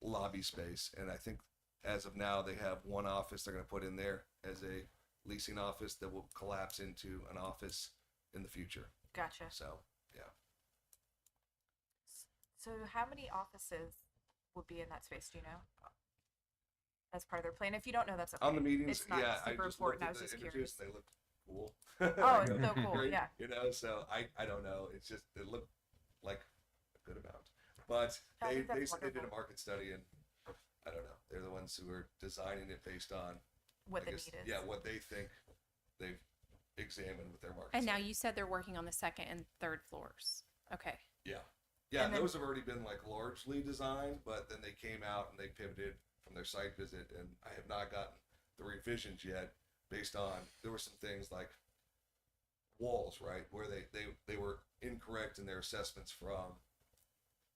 Speaker 10: lobby space. And I think as of now, they have one office they're going to put in there as a leasing office that will collapse into an office in the future.
Speaker 2: Gotcha.
Speaker 10: So, yeah.
Speaker 2: So how many offices will be in that space? Do you know? As part of their plan. If you don't know, that's okay.
Speaker 10: On the meetings,
Speaker 2: it's not
Speaker 10: yeah, I
Speaker 2: super
Speaker 10: just looked
Speaker 2: important. I
Speaker 10: at
Speaker 2: was
Speaker 10: the
Speaker 2: just
Speaker 10: images
Speaker 2: curious.
Speaker 10: and they look cool.
Speaker 2: Oh, it's so cool,
Speaker 10: Right?
Speaker 2: yeah.
Speaker 10: So I don't know. It's just, it looked like a good amount. But
Speaker 2: I
Speaker 10: they
Speaker 2: think that's
Speaker 10: said they did a
Speaker 2: wonderful.
Speaker 10: market study, and I don't know. They're the ones who are designing it based on
Speaker 2: What
Speaker 10: I
Speaker 2: the
Speaker 10: guess,
Speaker 2: need is.
Speaker 10: yeah, what they think they've examined with their market.
Speaker 3: And now
Speaker 10: study.
Speaker 3: you said they're working on the second and third floors. Okay.
Speaker 10: Yeah. Yeah,
Speaker 2: And then-
Speaker 10: those have already been like largely designed, but then they came out and they pivoted from their site visit, and I have not gotten the revisions yet based on, there were some things like walls, right, where they were incorrect in their assessments from,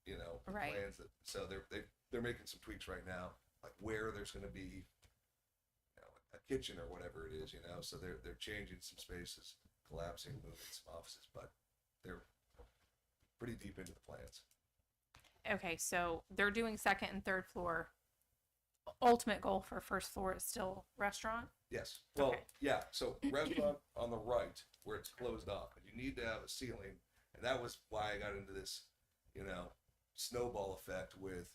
Speaker 10: the
Speaker 3: Right.
Speaker 10: plans that, so they're making some tweaks right now, like where there's going to be, a kitchen or whatever it is, so they're changing some spaces, collapsing, moving some offices, but they're pretty deep into the plans.
Speaker 3: Okay, so they're doing second and third floor. Ultimate goal for first floor is still restaurant.
Speaker 10: Yes. Well,
Speaker 3: Okay.
Speaker 10: yeah. So restaurant on the right where it's closed off, and you need to have a ceiling, and that was why I got into this, snowball effect with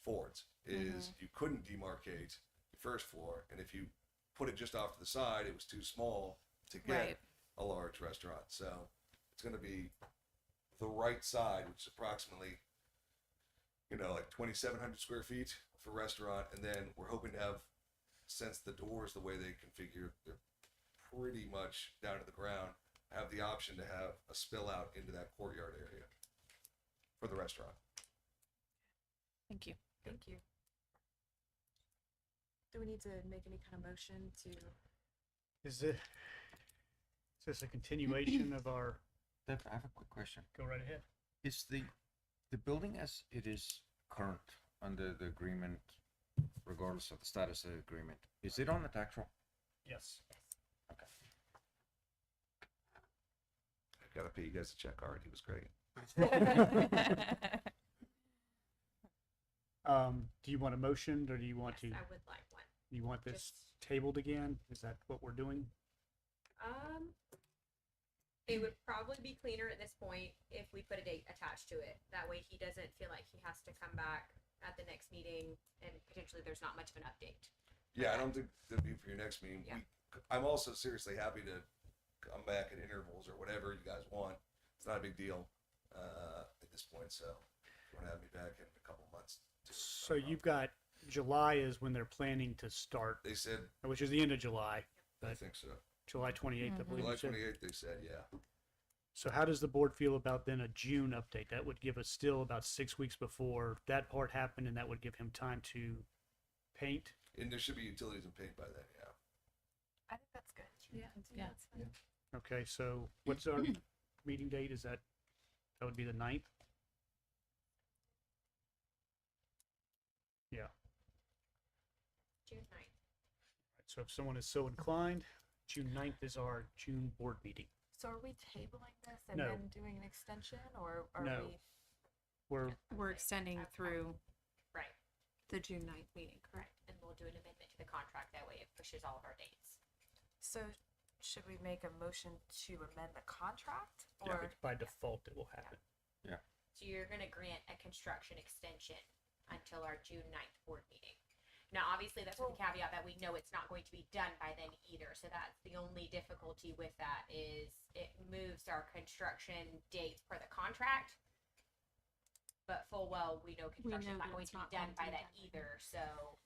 Speaker 10: Ford's. Is you couldn't demarcate the first floor, and if you put it just off to the side, it was too small to get
Speaker 3: Right.
Speaker 10: a large restaurant. So it's going to be the right side, which is approximately, like 2,700 square feet for restaurant. And then we're hoping to have, since the doors, the way they configure, they're pretty much down to the ground, have the option to have a spill out into that courtyard area for the restaurant.
Speaker 3: Thank you.
Speaker 2: Thank you. Do we need to make any kind of motion to?
Speaker 5: Is this a continuation of our,
Speaker 4: Deb, I have a quick question.
Speaker 5: go right ahead?
Speaker 4: Is the building as it is current under the agreement, regardless of the status of the agreement, is it on the tax roll?
Speaker 5: Yes.
Speaker 4: Okay.
Speaker 10: I've got to pay you guys a check already. It was great.
Speaker 5: Do you want a motion or do you want
Speaker 6: Yes,
Speaker 5: to,
Speaker 6: I would like one.
Speaker 5: you want this
Speaker 6: Just-
Speaker 5: tabled again? Is that what we're doing?
Speaker 6: It would probably be cleaner at this point if we put a date attached to it. That way he doesn't feel like he has to come back at the next meeting and potentially there's not much of an update.
Speaker 10: Yeah, I don't think that'd be for your next meeting.
Speaker 6: Yeah.
Speaker 10: I'm also seriously happy to come back at intervals or whatever you guys want. It's not a big deal at this point. So if you want to have me back in a couple months.
Speaker 5: So you've got, July is when they're planning to start,
Speaker 10: They said,
Speaker 5: which is the end of July,
Speaker 10: I think so.
Speaker 5: July 28th, I believe
Speaker 10: July
Speaker 5: you said.
Speaker 10: 28th, they said, yeah.
Speaker 5: So how does the board feel about then a June update? That would give us still about 6 weeks before that part happened, and that would give him time to paint.
Speaker 10: And there should be utilities and paint by then, yeah.
Speaker 2: I think that's good.
Speaker 3: Yeah.
Speaker 2: That's fine.
Speaker 5: Okay, so what's our meeting date? Is that would be the 9th? Yeah.
Speaker 6: June 9th.
Speaker 5: So if someone is so inclined, June 9th is our June board meeting.
Speaker 2: So are we tabling this and
Speaker 5: No.
Speaker 2: then doing an extension, or are
Speaker 5: No.
Speaker 2: we?
Speaker 3: We're extending through
Speaker 6: Right,
Speaker 3: the June 9th meeting, correct?
Speaker 6: and we'll do an amendment to the contract. That way it pushes all of our dates.
Speaker 2: So should we make a motion to amend the contract,
Speaker 5: Yeah,
Speaker 2: or?
Speaker 5: it's by default it will happen.
Speaker 6: So you're gonna grant a construction extension until our June 9th board meeting. Now, obviously, that's with the caveat that we know it's not going to be done by then either. So that's the only difficulty with that is it moves our construction date for the contract. But full well, we know construction's
Speaker 3: know
Speaker 6: not
Speaker 3: that
Speaker 6: going
Speaker 3: it's
Speaker 6: to be
Speaker 3: not
Speaker 6: done
Speaker 3: going to
Speaker 6: by
Speaker 3: be
Speaker 6: then
Speaker 3: done.
Speaker 6: either, so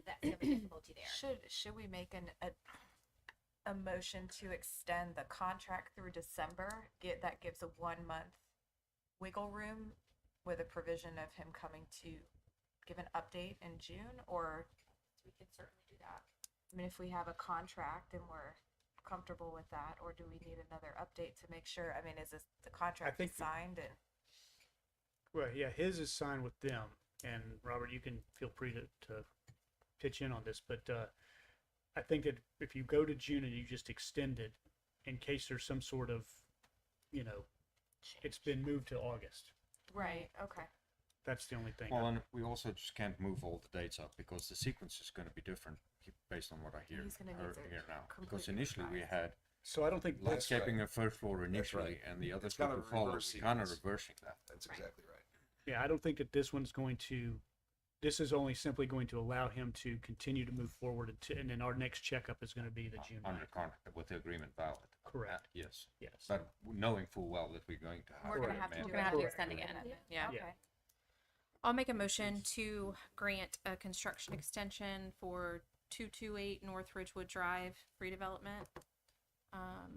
Speaker 6: that's the only difficulty there.
Speaker 2: Should we make a motion to extend the contract through December? That gives a 1 month wiggle room with a provision of him coming to give an update in June, or,
Speaker 6: We can certainly do that.
Speaker 2: I mean, if we have a contract and we're comfortable with that, or do we need another update to make sure? I mean, is this the contract
Speaker 5: think-
Speaker 2: is signed and?
Speaker 5: Well, yeah, his is signed with them, and Robert, you can feel free to pitch in on this, but I think that if you go to June and you just extend it, in case there's some sort of, it's been moved to August.
Speaker 2: Right, okay.
Speaker 5: That's the only thing.
Speaker 4: Well, and we also just can't move all the dates up because the sequence is going to be different based on what I hear,
Speaker 2: He's gonna need to
Speaker 4: hear now. Because
Speaker 2: completely
Speaker 4: initially we
Speaker 2: revise.
Speaker 4: had
Speaker 5: So I don't think
Speaker 10: That's right.
Speaker 4: landscaping a first floor initially,
Speaker 10: right.
Speaker 4: and the other
Speaker 10: It's
Speaker 4: two
Speaker 10: kind of
Speaker 4: to
Speaker 10: a
Speaker 4: follow.
Speaker 10: reverse
Speaker 4: We're kind of
Speaker 10: sequence.
Speaker 4: reversing that.
Speaker 10: That's
Speaker 6: Right.
Speaker 10: exactly right.
Speaker 5: Yeah, I don't think that this one's going to, this is only simply going to allow him to continue to move forward, and then our next checkup is going to be the June
Speaker 4: Under
Speaker 5: 9th.
Speaker 4: contract with the agreement valid.
Speaker 5: Correct.
Speaker 4: Yes,
Speaker 5: Yes.
Speaker 4: but knowing full well that we're going to have.
Speaker 2: We're gonna
Speaker 4: to
Speaker 2: have to
Speaker 4: amend
Speaker 2: do
Speaker 3: We're gonna have to
Speaker 2: another
Speaker 3: extend again.
Speaker 2: amendment.
Speaker 3: Yeah.
Speaker 2: Okay.
Speaker 5: Yeah.
Speaker 3: I'll make a motion to grant a construction extension for 228 North Ridgewood Drive redevelopment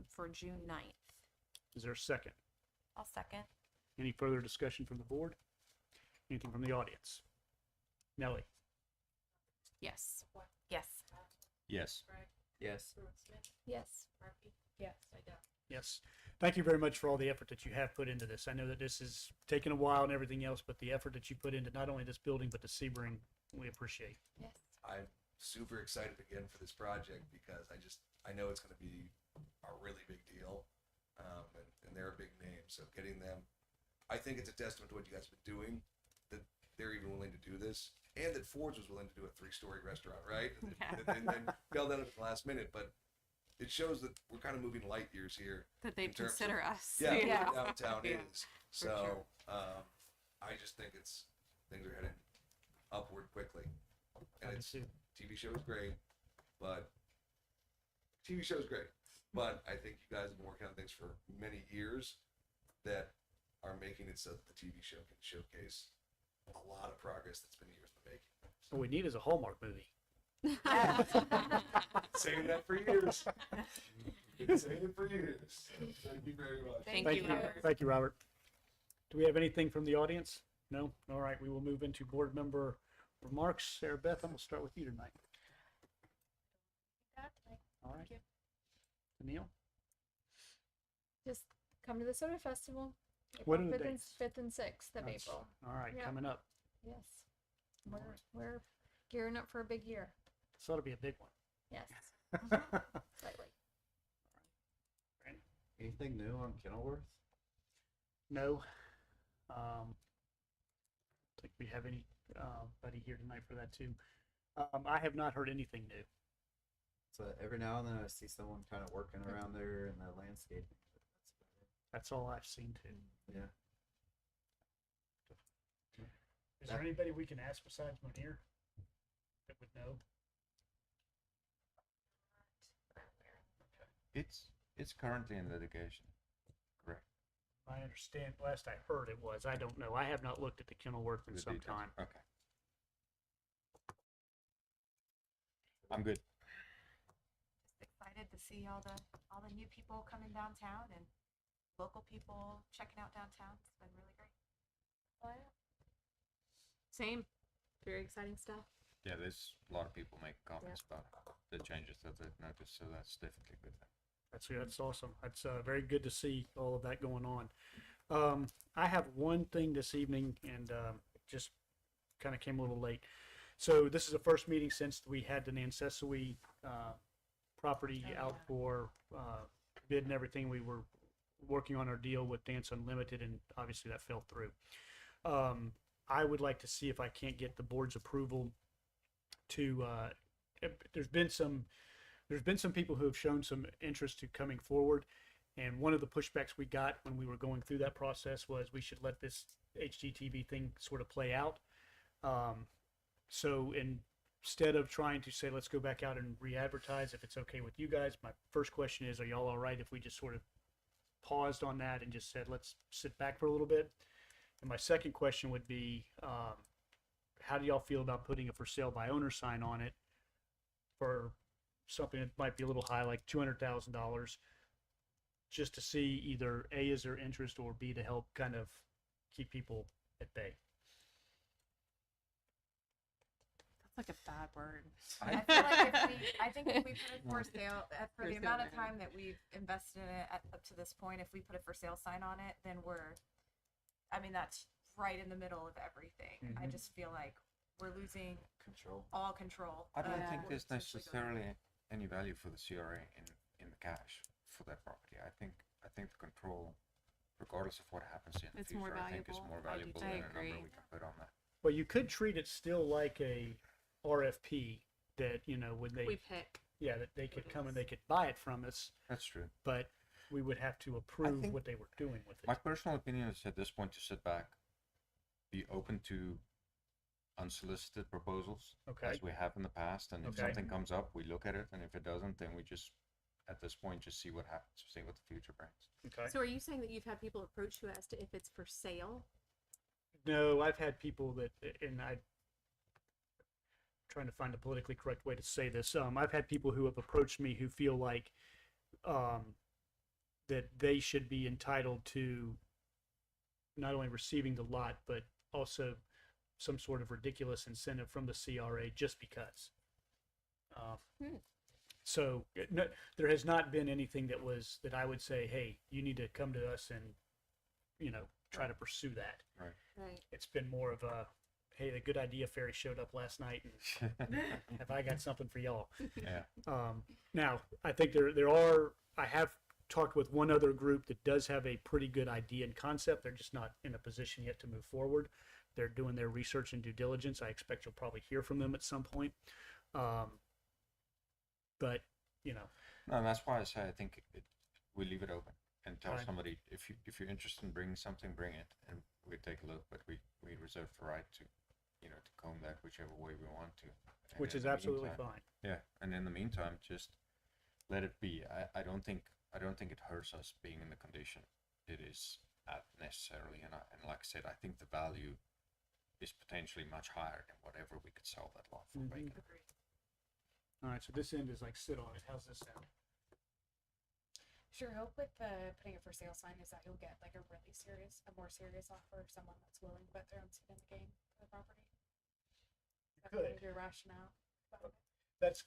Speaker 3: for June 9th.
Speaker 5: Is there a second?
Speaker 2: I'll second.
Speaker 5: Any further discussion from the board? Anything from the audience? Nellie?
Speaker 3: Yes.
Speaker 2: Yes.
Speaker 4: Yes.
Speaker 8: Yes.
Speaker 3: Yes.
Speaker 5: Yes. Thank you very much for all the effort that you have put into this. I know that this has taken a while and everything else, but the effort that you put into not only this building, but the Sebring, we appreciate.
Speaker 2: Yes.
Speaker 10: I'm super excited again for this project because I know it's going to be a really big deal, and they're a big name. So getting them, I think it's a testament to what you guys have been doing, that they're even willing to do this, and that Ford's was willing to do a 3-story restaurant, right? And then fell down at the last minute, but it shows that we're kind of moving light years here.
Speaker 3: That they
Speaker 10: In terms of-
Speaker 3: consider us.
Speaker 10: Yeah,
Speaker 2: Yeah.
Speaker 10: where downtown
Speaker 2: Yeah,
Speaker 10: is.
Speaker 2: for
Speaker 10: So
Speaker 2: sure.
Speaker 10: I just think things are heading upward quickly, and
Speaker 5: I do
Speaker 10: it's
Speaker 5: too.
Speaker 10: TV show is great, but TV show is great. but I think you guys have been working on things for many years that are making it so that the TV show can showcase a lot of progress that's been years in the making.
Speaker 5: What we need is a Hallmark movie.
Speaker 10: Saying that for years. Been saying it for years. Thank you very much.
Speaker 3: Thank you, Robert.
Speaker 5: Thank you, Robert. Do we have anything from the audience? No? All right, we will move into board member remarks. Sarah Beth, I'm gonna start with you tonight. All right.
Speaker 1: Thank
Speaker 5: Neil?
Speaker 1: Just come to the soda festival.
Speaker 5: What are the
Speaker 1: 5th and,
Speaker 5: dates?
Speaker 1: 5th and 6th of
Speaker 5: That's-
Speaker 1: April.
Speaker 5: All right,
Speaker 1: Yeah.
Speaker 5: coming up.
Speaker 1: Yes. We're gearing up for a big year.
Speaker 5: This ought to be a big one.
Speaker 1: Yes. Slightly.
Speaker 11: Anything new on Kenilworth?
Speaker 5: No. Think we have any buddy here tonight for that too. I have not heard anything new.
Speaker 11: So every now and then I see someone kind of working around there in the landscaping. But
Speaker 5: That's all I've seen too.
Speaker 11: yeah.
Speaker 5: Is there anybody we can ask besides Munir that would know?
Speaker 4: It's currently in litigation. Correct.
Speaker 5: I understand. Last I heard it was. I don't know. I have not looked at the Kenilworth in
Speaker 4: The
Speaker 5: some
Speaker 4: details.
Speaker 5: time.
Speaker 4: Okay. I'm good.
Speaker 2: Just excited to see all the new people coming downtown and local people checking out downtown. It's been really great.
Speaker 1: Oh, yeah.
Speaker 3: Same. Very exciting stuff.
Speaker 4: Yeah, there's a lot of people making comments about the changes that they've noticed, so that's definitely a good thing.
Speaker 5: That's awesome. That's very good to see all of that going on. I have one thing this evening, and just kind of came a little late. So this is the first meeting since we had the Nancessoy property out for bid and everything. We were working on our deal with Dance Unlimited, and obviously that fell through. I would like to see if I can't get the board's approval to. There's been some people who have shown some interest to coming forward, and one of the pushbacks we got when we were going through that process was we should let this HGTV thing sort of play out. So instead of trying to say let's go back out and re-advertise, if it's okay with you guys, my first question is, are y'all all right if we just sort of paused on that and just said let's sit back for a little bit? And my second question would be, how do y'all feel about putting a for sale by owner sign on it for something that might be a little high, like $200,000, just to see either A, is there interest, or B, to help kind of keep people at bay?
Speaker 2: That's like a bad word.
Speaker 4: I-
Speaker 2: I feel like I think if we put it for sale, for the
Speaker 3: For
Speaker 2: amount
Speaker 3: sale,
Speaker 2: of time that we've invested in it up to this point, if we put a for sale sign on it, then that's right in the middle of everything. I
Speaker 5: Mhm.
Speaker 2: just feel like we're losing
Speaker 11: Control.
Speaker 2: all control.
Speaker 4: I don't
Speaker 2: of
Speaker 4: think
Speaker 2: what's
Speaker 4: there's
Speaker 2: actually going on.
Speaker 4: necessarily any value for the CRA in the cash for that property. I think the control, regardless of what happens in the
Speaker 3: It's more
Speaker 4: future, I think is
Speaker 3: valuable.
Speaker 4: more
Speaker 3: I do
Speaker 4: valuable
Speaker 3: too.
Speaker 4: than
Speaker 3: I
Speaker 4: a number
Speaker 3: agree.
Speaker 4: we can put on that.
Speaker 5: Well, you could treat it still like a RFP that, when
Speaker 3: We
Speaker 5: they,
Speaker 3: pick.
Speaker 5: that they could come and they could buy it from us,
Speaker 4: That's true.
Speaker 5: but we would have to approve
Speaker 4: think
Speaker 5: what they were doing with
Speaker 4: My
Speaker 5: it.
Speaker 4: personal opinion is at this point to sit back, be open to unsolicited proposals
Speaker 5: Okay.
Speaker 4: as we have in the past, and if
Speaker 5: Okay.
Speaker 4: something comes up, we look at it, and if it doesn't, then we just at this point just see what happens, see what the future brings.
Speaker 5: Okay.
Speaker 3: So are you saying that you've had people approach you as to if it's for sale?
Speaker 5: No, I've had people that, and I'm trying to find a politically correct way to say this. I've had people who have approached me who feel like that they should be entitled to not only receiving the lot, but also some sort of ridiculous incentive from the CRA just because. So no, there has not been anything that I would say, hey, you need to come to us and, try to pursue that.
Speaker 3: Right.
Speaker 5: It's been more of a, hey, the good idea fairy showed up last night, and have I got something for y'all?
Speaker 4: Yeah.
Speaker 5: Now, I think I have talked with one other group that does have a pretty good idea and concept. They're just not in a position yet to move forward. They're doing their research and due diligence. I expect you'll probably hear from them at some point. But,
Speaker 4: No, and that's why I say I think we leave it open and tell
Speaker 5: Right.
Speaker 4: somebody if you're interested in bringing something, bring it, and we take a look. But we reserve the right to, to comb that whichever way we want to. And
Speaker 5: which
Speaker 4: in
Speaker 5: is
Speaker 4: the
Speaker 5: absolutely
Speaker 4: meantime-
Speaker 5: fine.
Speaker 4: Yeah, and in the meantime, just let it be. I don't think it hurts us being in the condition it is at necessarily. And like I said, I think the value is potentially much higher than whatever we could sell that lot for
Speaker 5: Mhm.
Speaker 4: vacant.
Speaker 5: All right, so this end is like sit on it. How's this sound?
Speaker 12: Sure hope with the putting it for sale sign is that you'll get like a more serious offer, someone that's willing to put their own skin in the game for the property. That's kind of
Speaker 5: Could.
Speaker 12: your rationale. behind it.
Speaker 5: That's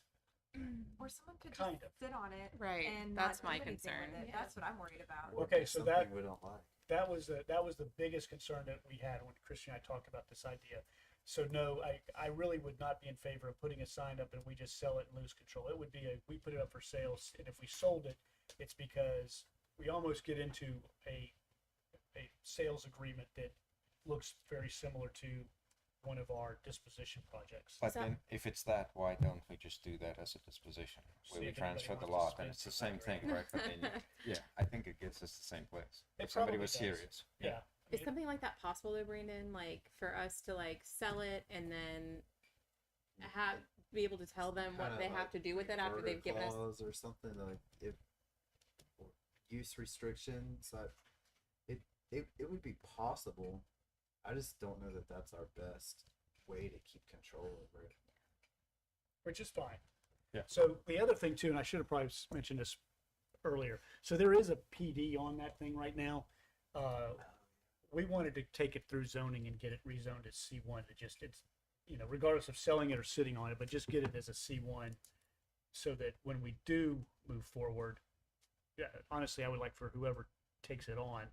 Speaker 2: Or someone could
Speaker 5: Kind
Speaker 2: just
Speaker 5: of.
Speaker 2: sit on it
Speaker 3: Right,
Speaker 2: and
Speaker 3: that's
Speaker 2: not
Speaker 3: my
Speaker 2: do anything with
Speaker 3: concern.
Speaker 2: it.
Speaker 12: Yeah.
Speaker 2: That's what I'm worried about.
Speaker 11: Or
Speaker 5: Okay,
Speaker 11: do
Speaker 5: so
Speaker 11: something
Speaker 5: that-
Speaker 11: we don't like.
Speaker 5: that was the biggest concern that we had when Christian and I talked about this idea. So no, I really would not be in favor of putting a sign up and we just sell it and lose control. It would be we put it up for sales, and if we sold it, it's because we almost get into a sales agreement that looks very similar to one of our disposition projects.
Speaker 4: But
Speaker 12: So-
Speaker 4: then, if it's that, why don't we just do that as a disposition?
Speaker 5: See
Speaker 4: Where we
Speaker 5: if anybody
Speaker 4: transfer the
Speaker 5: wants to
Speaker 4: lot, and
Speaker 5: spend
Speaker 4: it's the same
Speaker 5: 200
Speaker 4: thing, right? But then, yeah, I think it gets us the same place.
Speaker 5: It
Speaker 4: If somebody
Speaker 5: probably
Speaker 4: was
Speaker 5: does.
Speaker 4: serious.
Speaker 5: Yeah.
Speaker 3: Is something like that possible though, Brandon? Like for us to like sell it and then be able to tell them what
Speaker 11: Kinda
Speaker 3: they have
Speaker 11: like
Speaker 3: to do with it after
Speaker 11: order
Speaker 3: they've given us.
Speaker 11: clause or something like if or use restrictions. It would be possible. I just don't know that that's our best way to keep control over it.
Speaker 5: Which is fine.
Speaker 4: Yeah.
Speaker 5: So the other thing too, and I should have probably mentioned this earlier. So there is a PD on that thing right now. We wanted to take it through zoning and get it rezoned as C1. It's regardless of selling it or sitting on it, but just get it as a C1, so that when we do move forward, yeah, honestly, I would like for whoever takes it on,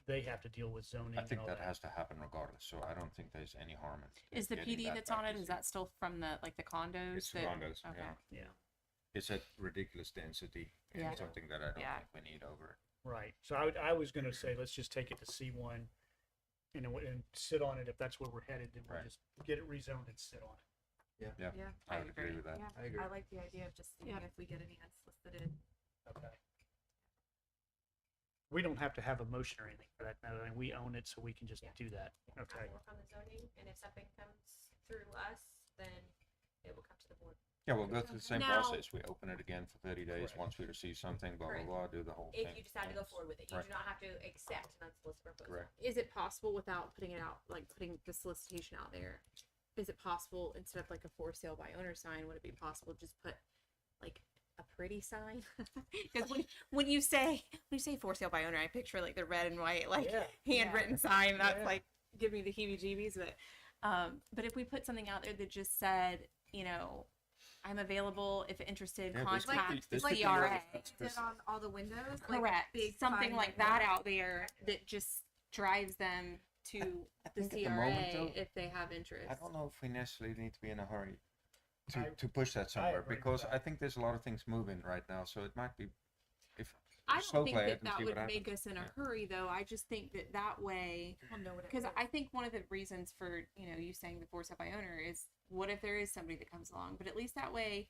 Speaker 5: they have to deal with zoning.
Speaker 4: I think
Speaker 5: and all
Speaker 4: that has to happen regardless, so I don't think there's any harm in
Speaker 3: Is the
Speaker 4: getting
Speaker 3: PD
Speaker 4: that
Speaker 3: that's
Speaker 4: back
Speaker 3: on it?
Speaker 4: to
Speaker 3: Is
Speaker 4: zero.
Speaker 3: that still from the condos?
Speaker 4: It's condos,
Speaker 3: Okay.
Speaker 4: yeah.
Speaker 5: Yeah.
Speaker 4: It's a ridiculous density and
Speaker 3: Yeah.
Speaker 4: something that I don't
Speaker 3: Yeah.
Speaker 4: think we need over it.
Speaker 5: Right. So I was going to say, let's just take it to C1 and sit on it. If that's where we're headed, then we'll
Speaker 4: Right.
Speaker 5: just get it rezoned and sit on it.
Speaker 4: Yeah,
Speaker 2: Yeah,
Speaker 4: I
Speaker 3: I
Speaker 4: would agree
Speaker 3: agree.
Speaker 4: with that.
Speaker 2: yeah.
Speaker 11: I agree.
Speaker 2: I like the idea of just seeing
Speaker 3: Yeah.
Speaker 2: if we get any unsolicited.
Speaker 5: Okay. We don't have to have a motion or anything for that. No, I mean, we own it, so we can just
Speaker 6: Yeah.
Speaker 5: do that. Okay.
Speaker 6: I'll work on the zoning, and if something comes through us, then it will come to the board.
Speaker 4: Yeah, we'll go through the same
Speaker 6: Now-
Speaker 4: process. We open it again for 30 days.
Speaker 5: Correct.
Speaker 4: Once we receive something, blah, blah,
Speaker 6: Correct.
Speaker 4: blah, do the whole thing.
Speaker 6: If you decide to go
Speaker 4: Yes.
Speaker 6: forward with it, you
Speaker 4: Right.
Speaker 6: do not have to accept an unsolicited proposal.
Speaker 4: Correct.
Speaker 3: Is it possible without putting it out, like putting the solicitation out there? Is it possible instead of like a for sale by owner sign, would it be possible to just put like a pretty sign? Because when you say for sale by owner, I picture like the red and white like
Speaker 5: Yeah.
Speaker 3: handwritten sign that's
Speaker 5: Yeah.
Speaker 3: like give me the heebie-jeebies. But if we put something out there that just said, I'm available if interested,
Speaker 4: Yeah, this could
Speaker 3: contact
Speaker 4: be-
Speaker 3: the
Speaker 4: this could be
Speaker 3: CRA.
Speaker 4: really- that's
Speaker 2: Did on all the windows,
Speaker 3: Correct.
Speaker 2: big
Speaker 3: Something
Speaker 2: sign
Speaker 3: like that out there that just drives them to
Speaker 4: I
Speaker 3: the
Speaker 4: think at the
Speaker 3: CRA
Speaker 4: moment, though,
Speaker 3: if they have interest.
Speaker 4: I don't know if we necessarily need to be in a hurry
Speaker 5: I-
Speaker 4: to push that somewhere,
Speaker 5: agree with
Speaker 4: because
Speaker 5: that.
Speaker 4: I think there's a lot of things moving right now, so it might be, if
Speaker 3: I
Speaker 4: slow
Speaker 3: don't think
Speaker 4: play it
Speaker 3: that
Speaker 4: and
Speaker 3: that
Speaker 4: see
Speaker 3: would
Speaker 4: what
Speaker 3: make
Speaker 4: happens.
Speaker 3: us in a
Speaker 4: Yeah.
Speaker 3: hurry, though. I just think that way,
Speaker 2: We'll know what it
Speaker 3: because
Speaker 2: is.
Speaker 3: I think one of the reasons for you saying the for sale by owner is what if there is somebody that comes along, but at least that way,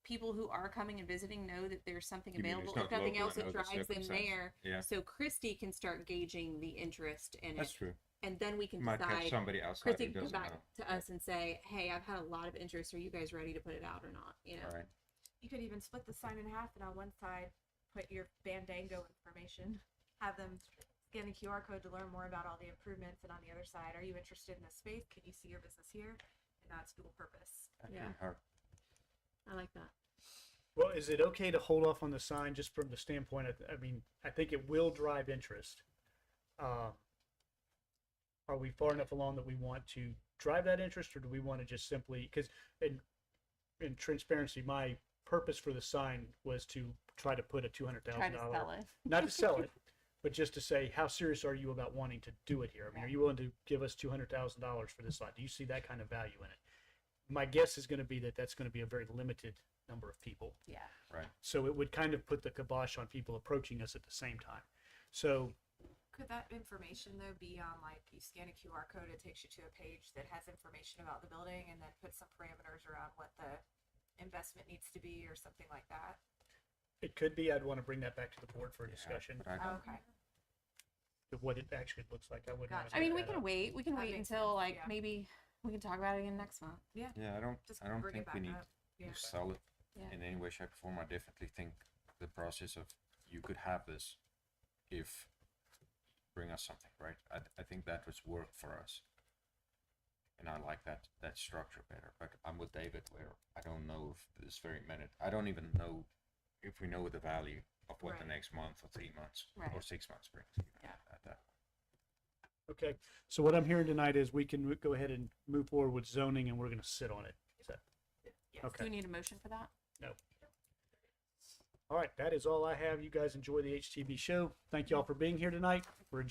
Speaker 3: people who are coming and visiting know that there's something
Speaker 4: You mean it's
Speaker 3: available.
Speaker 4: not
Speaker 3: If nothing
Speaker 4: local
Speaker 3: else,
Speaker 4: and
Speaker 3: it
Speaker 4: know the
Speaker 3: drives them
Speaker 4: circumstance.
Speaker 3: there.
Speaker 4: Yeah.
Speaker 3: So Christy can start gauging the interest in
Speaker 4: That's
Speaker 3: it,
Speaker 4: true.
Speaker 3: and then we can
Speaker 4: Might catch
Speaker 3: decide.
Speaker 4: somebody outside
Speaker 3: Christy
Speaker 4: who
Speaker 3: can come
Speaker 4: doesn't
Speaker 3: back
Speaker 4: know.
Speaker 3: to us and say, "Hey, I've had a lot of interest. Are you guys ready to put it out or not?"
Speaker 4: All right.
Speaker 2: You could even split the sign in half, and on one side, put your Bandango information. Have them scan the QR code to learn more about all the improvements, and on the other side, are you interested in this space? Can you see your business here? And that's dual purpose.
Speaker 4: That
Speaker 3: Yeah.
Speaker 4: couldn't hurt.
Speaker 3: I like that.
Speaker 5: Well, is it okay to hold off on the sign just from the standpoint of, I mean, I think it will drive interest. Are we far enough along that we want to drive that interest, or do we want to just simply, because in transparency, my purpose for the sign was to try to put a $200,000,
Speaker 3: Try to sell it.
Speaker 5: not to sell it, but just to say, how serious are you about wanting to do it here? I mean, are you willing to give us $200,000 for this lot? Do you see that kind of value in it? My guess is going to be that that's going to be a very limited number of people.
Speaker 3: Yeah.
Speaker 4: Right.
Speaker 5: So it would kind of put the kibosh on people approaching us at the same time. So
Speaker 2: Could that information though be on like you scan a QR code, it takes you to a page that has information about the building, and then put some parameters around what the investment needs to be or something like that?
Speaker 5: it could be, I'd want to bring that back to the board for a
Speaker 4: Yeah,
Speaker 5: discussion
Speaker 4: but I don't-
Speaker 2: Okay.
Speaker 5: of what it actually looks like. I wouldn't. wanna
Speaker 2: Gotcha.
Speaker 3: I mean,
Speaker 5: make
Speaker 3: we
Speaker 5: that
Speaker 3: can
Speaker 5: up.
Speaker 3: wait. We can
Speaker 2: That
Speaker 3: wait
Speaker 2: makes
Speaker 3: until
Speaker 2: sense,
Speaker 3: like
Speaker 2: yeah.
Speaker 3: maybe we can talk about it again next month.
Speaker 4: Yeah, I don't
Speaker 2: Just
Speaker 4: think
Speaker 2: bring it
Speaker 4: we
Speaker 2: back
Speaker 4: need
Speaker 2: up. Yeah.
Speaker 4: to sell it
Speaker 3: Yeah.
Speaker 4: in any way, shape, or form. I definitely think the process of you could have this if bring us something, right? I think that was work for us. And I like that structure better. But I'm with David where I don't know if this very minute, I don't even know if we know the value of what the
Speaker 3: Right.
Speaker 4: next month or 3 months or
Speaker 3: Right.
Speaker 4: 6 months brings. Even
Speaker 3: Yeah.
Speaker 4: at that.
Speaker 5: Okay, so what I'm hearing tonight is we can go ahead and move forward with zoning, and we're gonna sit on it. Is that,
Speaker 3: Yes.
Speaker 5: Okay.
Speaker 3: Do we need a motion for that?
Speaker 5: no? All right, that is all I have. You guys enjoy the HTB show. Thank y'all for being here tonight. We're adjourned.